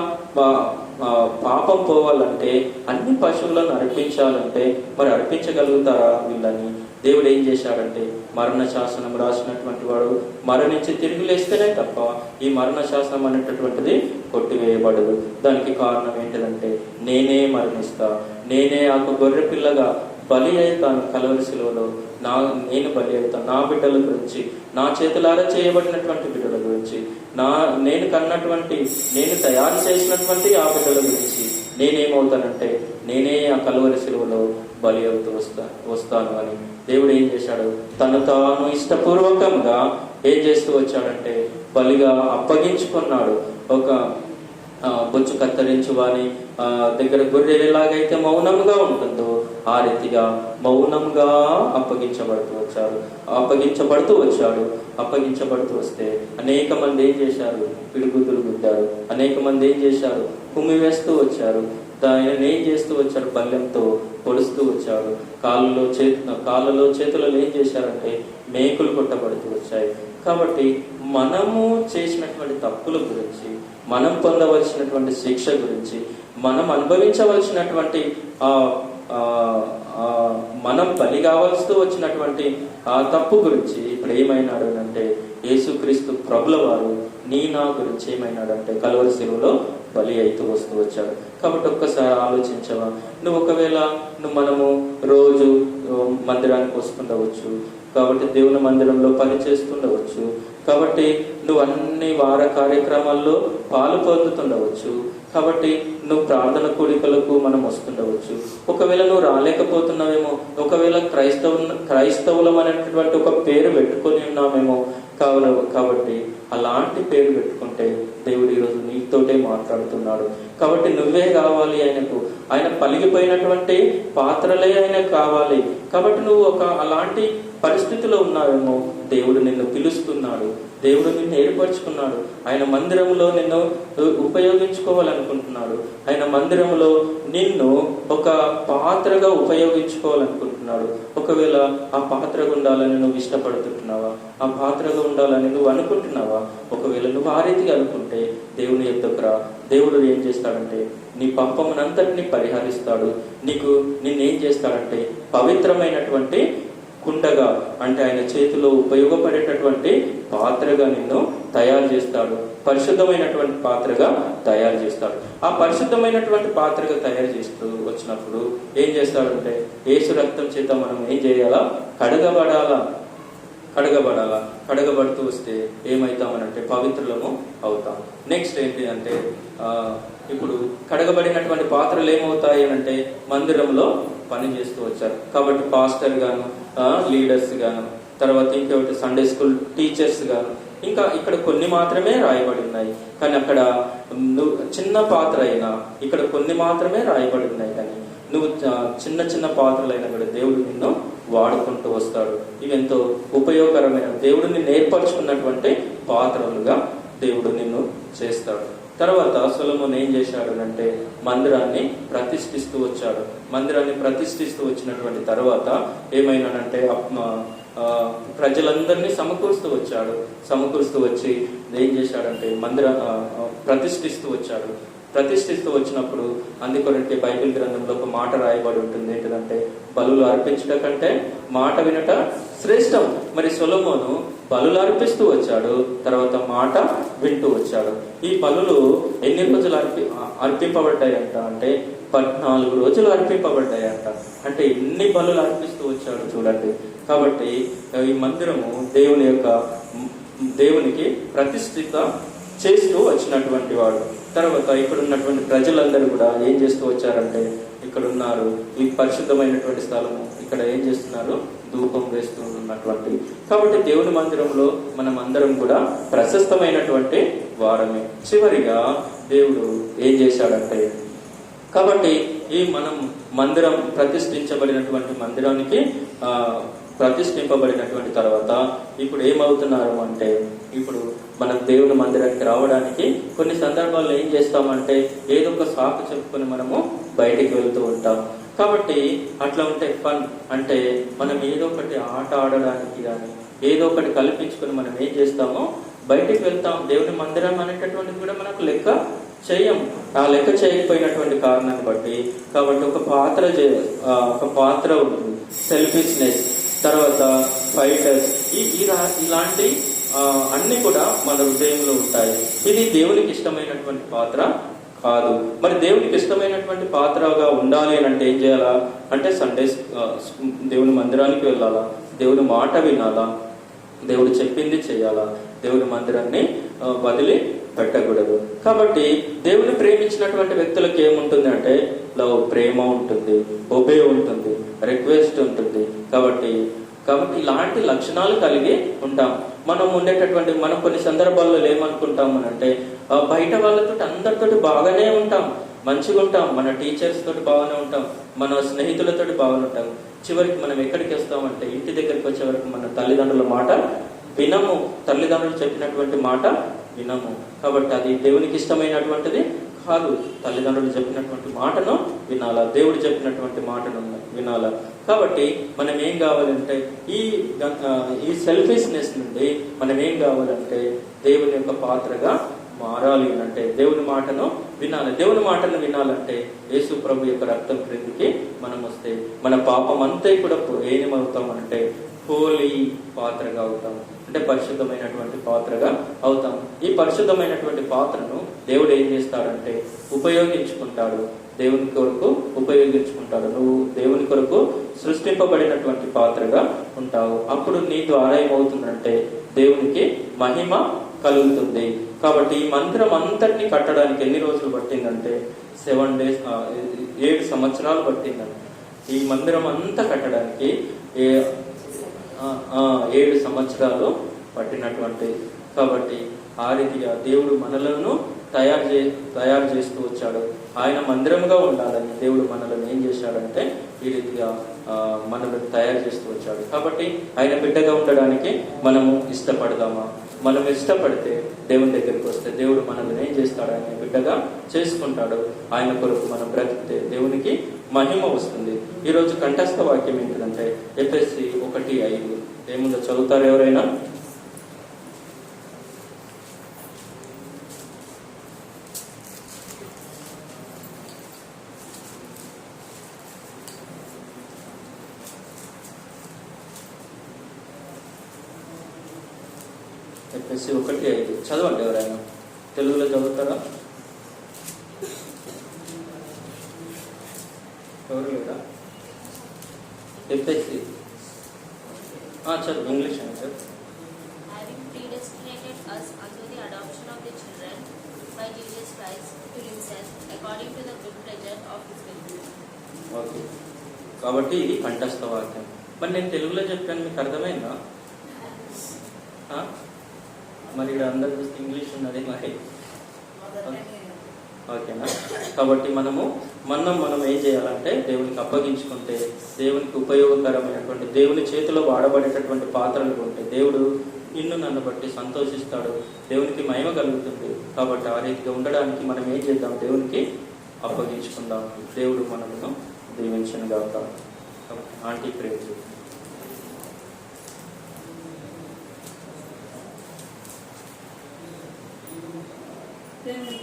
పాపం పోవాలంటే అన్ని పశువులను అర్పించాలంటే మరి అర్పించగలుగుతారా వీళ్ళని? దేవుడు ఏం చేశాడంటే, మరణ శాసనం రాసినటువంటి వాడు మరణించి తిరిగి లేస్తేనే తప్ప ఈ మరణ శాసనం అనేటటువంటిది కొట్టివేయబడదు. దానికి కారణం ఏంటిదంటే, నేనే మరణిస్తా, నేనే ఆ గొర్రె పిల్లగా బలి అవుతాను కలవరి శిలువలో, నేను బలి అవుతాను. నా బిడ్డల గురించి, నా చేతులారా చేయబడినటువంటి బిడ్డల గురించి, నేను కన్నటువంటి, నేను తయారు చేసినటువంటి ఆ బిడ్డల గురించి నేనేమవుతానంటే, నేనే ఆ కలవరి శిలువలో బలి అవుతూ వస్తాను అని దేవుడు ఏం చేశాడు, తను తాను ఇష్టపూర్వకంగా ఏం చేస్తూ వచ్చాడంటే బలిగా అప్పగించుకున్నాడు. ఒక బొచ్చు కత్తిరించు వాని దగ్గర గొర్రె ఎలాగైతే మౌనంగా ఉంటుందో ఆ రీతిగా మౌనంగా అప్పగించబడుతూ వస్తే అనేక మంది ఏం చేశారు, పిడుగుతులు గుద్దారు. అనేక మంది ఏం చేశారు, కుమ్మి వేస్తూ వచ్చారు. దానిని ఏం చేస్తూ వచ్చారు, బల్లెంతో పొడుస్తూ వచ్చారు. కాళ్ళలో చేతులలో ఏం చేశారంటే మేకులు కొట్టబడుతూ వచ్చాయి. కాబట్టి మనము చేసినటువంటి తప్పుల గురించి, మనం పొందవలసినటువంటి శిక్ష గురించి, మనం అనుభవించవలసినటువంటి మనం బలి కావాల్సి వచ్చినటువంటి ఆ తప్పు గురించి ఇప్పుడు ఏమైనాడు అంటే, యేసుక్రీస్తు ప్రభుల వారు నా గురించి ఏమైనాడంటే కలవరి శిలువలో బలి అవుతూ వస్తూ వచ్చాడు. కాబట్టి ఒక్కసారి ఆలోచించవా, ఒకవేళ మనము రోజు మందిరానికి వస్తుండవచ్చు, కాబట్టి దేవుని మందిరంలో పని చేస్తుండవచ్చు, కాబట్టి నువ్వు అన్ని వార కార్యక్రమాల్లో పాలు పొందుతుండవచ్చు, కాబట్టి నువ్వు ప్రార్థన కూడికలకు మనం వస్తుండవచ్చు. ఒకవేళ నువ్వు రాలేకపోతున్నావేమో, ఒకవేళ క్రైస్తవులం అనేటటువంటి ఒక పేరు పెట్టుకొని ఉన్నామేమో కాబట్టి అలాంటి పేరు పెట్టుకుంటే దేవుడు ఈరోజు నీతోటే మాట్లాడుతున్నాడు. కాబట్టి నువ్వే కావాలి ఆయనకు, ఆయన పలిగిపోయినటువంటి పాత్రలే ఆయనకు కావాలి. కాబట్టి నువ్వు అలాంటి పరిస్థితిలో ఉన్నావేమో, దేవుడు నిన్ను పిలుస్తున్నాడు, దేవుడు నిన్ను ఏర్పరచుకున్నాడు, ఆయన మందిరంలో నిన్ను ఉపయోగించుకోవాలనుకుంటున్నాడు, ఆయన మందిరంలో నిన్ను ఒక పాత్రగా ఉపయోగించుకోవాలనుకుంటున్నాడు. ఒకవేళ ఆ పాత్రగా ఉండాలని నువ్వు ఇష్టపడుతుంటున్నావా, ఆ పాత్రగా ఉండాలని నువ్వు అనుకుంటున్నావా? ఒకవేళ నువ్వు ఆ రీతిగా అనుకుంటే దేవుని యొద్దకు రా. దేవుడు ఏం చేస్తాడంటే నీ పాపమునంతటిని పరిహరిస్తాడు. నిన్నేం చేస్తాడంటే పవిత్రమైనటువంటి కుండగా, అంటే ఆయన చేతిలో ఉపయోగపడేటటువంటి పాత్రగా నిన్ను తయారు చేస్తాడు. పరిశుద్ధమైనటువంటి పాత్రగా తయారు చేస్తాడు. ఆ పరిశుద్ధమైనటువంటి పాత్రగా తయారు చేస్తూ వచ్చినప్పుడు ఏం చేస్తాడంటే, యేసు రక్తం చేత మనం ఏం చేయాలా, కడగబడుతూ వస్తే ఏమవుతామనంటే పవిత్రులము అవుతాం. నెక్స్ట్ ఏంటి అంటే, ఇప్పుడు కడగబడినటువంటి పాత్రలు ఏమవుతాయి అంటే మందిరంలో పని చేస్తూ వచ్చారు. కాబట్టి పాస్టర్ గాను, లీడర్స్ గాను, తర్వాత ఇంకొకటి సండే స్కూల్ టీచర్స్ గాను, ఇంకా ఇక్కడ కొన్ని మాత్రమే రాయబడి ఉన్నాయి. కానీ అక్కడ నువ్వు చిన్న పాత్ర అయినా ఇక్కడ కొన్ని మాత్రమే రాయబడి ఉన్నాయి. కానీ నువ్వు చిన్న పాత్రలైనా కూడా దేవుడు నిన్ను వాడుకుంటూ వస్తాడు. ఇవెంతో ఉపయోగకరమైన, దేవుడిని నేర్పరచుకున్నటువంటి పాత్రలుగా దేవుడు నిన్ను చేస్తాడు. తర్వాత సొలొమోను ఏం చేశాడు అంటే మందిరాన్ని ప్రతిష్ఠిస్తూ వచ్చాడు. మందిరాన్ని ప్రతిష్ఠిస్తూ వచ్చినటువంటి తర్వాత ఏమైనాడంటే ప్రజలందరినీ సమకూరుస్తూ వచ్చి ఏం చేశాడంటే ప్రతిష్ఠిస్తూ వచ్చాడు. ప్రతిష్ఠిస్తూ వచ్చినప్పుడు అందుకొరకే బైబిల్ గ్రంథంలో ఒక మాట రాయబడి ఉంటుంది. ఏంటంటే బలులు అర్పించట కంటే మాట వినట శ్రేష్టం. మరి సొలొమోను బలులు అర్పిస్తూ వచ్చాడు, తర్వాత మాట వింటూ వచ్చాడు. ఈ బలులు ఎన్ని రోజులు అర్పింపబడ్డాయంట అంటే 14 రోజులు అర్పింపబడ్డాయంట. అంటే ఎన్ని బలులు అర్పిస్తూ వచ్చాడు చూడండి. కాబట్టి ఈ మందిరము దేవునికి ప్రతిష్ఠిత చేస్తూ వచ్చినటువంటి వాడు. తర్వాత ఇక్కడ ఉన్నటువంటి ప్రజలందరూ కూడా ఏం చేస్తూ వచ్చారంటే, ఇక్కడ ఉన్నారు ఈ పరిశుద్ధమైనటువంటి స్థలము, ఇక్కడ ఏం చేస్తున్నారు, ధూపం వేస్తూ ఉన్నటువంటి. కాబట్టి దేవుని మందిరంలో మనం అందరం కూడా ప్రశస్తమైనటువంటి వారమే. చివరిగా దేవుడు ఏం చేశాడంటే, కాబట్టి ఈ మనం మందిరం ప్రతిష్ఠించబడినటువంటి మందిరానికి ప్రతిష్ఠింపబడినటువంటి తర్వాత ఇప్పుడు ఏమవుతున్నారు అంటే, ఇప్పుడు మనం దేవుని మందిరానికి రావడానికి కొన్ని సందర్భాల్లో ఏం చేస్తామంటే ఏదో ఒక సాకు చెప్పుకొని మనము బయటికి వెళ్తూ ఉంటాం. కాబట్టి అట్లా ఉంటే ఫన్ అంటే మనం ఏదో ఒకటి ఆట ఆడడానికి కానీ ఏదో ఒకటి కల్పించుకొని మనం ఏం చేస్తామో బయటికి వెళ్తాం. దేవుని మందిరం అనేటటువంటిది కూడా మనకు లెక్క చేయం. ఆ లెక్క చేయకపోయినటువంటి కారణాన్ని బట్టి కాబట్టి ఒక పాత్ర ఉంటుంది, సెల్ఫిష్నెస్, తర్వాత ఫైటర్స్, ఇలాంటి అన్ని కూడా మన హృదయంలో ఉంటాయి. ఇది దేవునికి ఇష్టమైనటువంటి పాత్ర కాదు. మరి దేవునికి ఇష్టమైనటువంటి పాత్రగా ఉండాలి అని అంటే ఏం చేయాలా అంటే దేవుని మందిరానికి వెళ్ళాలా, దేవుని మాట వినాలా, దేవుడు చెప్పింది చేయాలా, దేవుని మందిరాన్ని వదిలి పెట్టకూడదు. కాబట్టి దేవుని ప్రేమించినటువంటి వ్యక్తులకు ఏముంటుంది అంటే లవ్, ప్రేమ ఉంటుంది, ఒబే ఉంటుంది, రిక్వెస్ట్ ఉంటుంది. కాబట్టి ఇలాంటి లక్షణాలు కలిగి ఉంటాం. మనం కొన్ని సందర్భాల్లో ఏమనుకుంటాము అంటే బయట వాళ్ళతో అందరితోటి బాగానే ఉంటాం, మంచిగా ఉంటాం, మన టీచర్స్ తోటి బాగానే ఉంటాం, మన స్నేహితులతోటి బాగానే ఉంటాం. చివరికి మనం ఎక్కడికి వస్తామంటే ఇంటి దగ్గరికి వచ్చే వరకు మన తల్లిదండ్రుల మాట వినము, తల్లిదండ్రులు చెప్పినటువంటి మాట వినము. కాబట్టి అది దేవునికి ఇష్టమైనటువంటిది కాదు. తల్లిదండ్రులు చెప్పినటువంటి మాటను వినాలా, దేవుడు చెప్పినటువంటి మాటను వినాలా. కాబట్టి మనం ఏం కావాలంటే ఈ సెల్ఫిష్నెస్ నుండి మనం ఏం కావాలంటే దేవుని యొక్క పాత్రగా మారాలి అంటే దేవుని మాటను వినాలి. దేవుని మాటను వినాలంటే యేసు ప్రభు యొక్క రక్తం క్రిందికి మనం వస్తే మన పాపం అంతా కూడా ఏమవుతాం అంటే హోలీ పాత్రగా అవుతాం, అంటే పరిశుద్ధమైనటువంటి పాత్రగా అవుతాం. ఈ పరిశుద్ధమైనటువంటి పాత్రను దేవుడు ఏం చేస్తాడంటే ఉపయోగించుకుంటాడు, దేవుని కొరకు ఉపయోగించుకుంటాడు. నువ్వు దేవుని కొరకు సృష్టింపబడినటువంటి పాత్రగా ఉంటావు. అప్పుడు నీ ద్వారా ఏమవుతుందంటే దేవునికి మహిమ కలుగుతుంది. కాబట్టి ఈ మందిరం అంతటిని కట్టడానికి ఎన్ని రోజులు పట్టిందంటే 7 days, 7 సంవత్సరాలు పట్టిందండి. ఈ మందిరం అంతా కట్టడానికి 7 సంవత్సరాలు పట్టినటువంటి. కాబట్టి ఆ రీతిగా దేవుడు మనలను తయారు చేస్తూ వచ్చాడు. ఆయన మందిరంగా ఉండాలని దేవుడు మనలను ఏం చేశాడంటే ఈ రీతిగా మనల్ని తయారు చేస్తూ వచ్చాడు. కాబట్టి ఆయన బిడ్డగా ఉండడానికి మనము ఇష్టపడదామా? మనం ఇష్టపడితే దేవుని దగ్గరికి వస్తే దేవుడు మనల్ని ఏం చేస్తాడు? ఆయన బిడ్డగా చేసుకుంటాడు. ఆయన కొరకు మనం బ్రతికితే దేవునికి మహిమ వస్తుంది. ఈరోజు కంఠస్థ వాక్యం ఏంటంటే ఎఫెసీ 1:5 ఏముందో చదువుతారు ఎవరైనా? ఎఫెసీ 1:5 చదవండి ఎవరైనా, తెలుగులో చదువుతారా? ఎవరు లేదా? ఎఫెసీ చదువు, ఇంగ్లీష్ అని sir. Having predestinated us unto the adoption of the children by Jesus Christ to himself according to the good pleasure of his will. Okay, కాబట్టి ఇది కంఠస్థ వాక్యం. మరి నేను తెలుగులో చెప్పాను, మీకు అర్థమైందా? మరి ఇక్కడ అందరు చూస్తే ఇంగ్లీష్ ఉన్నది మరి, ఓకేనా? కాబట్టి మనం ఏం చేయాలంటే దేవునికి అప్పగించుకుంటే దేవునికి ఉపయోగకరమైనటువంటి దేవుని చేతిలో వాడబడేటటువంటి పాత్రలు ఉంటే దేవుడు నన్ను బట్టి సంతోషిస్తాడు, దేవునికి మహిమ కలుగుతుంది. కాబట్టి ఆ రీతిగా ఉండడానికి మనం ఏం చేద్దాం? దేవునికి అప్పగించుకుందాం. దేవుడు మనను దీవించను గాక. Aunty praise. దేవుని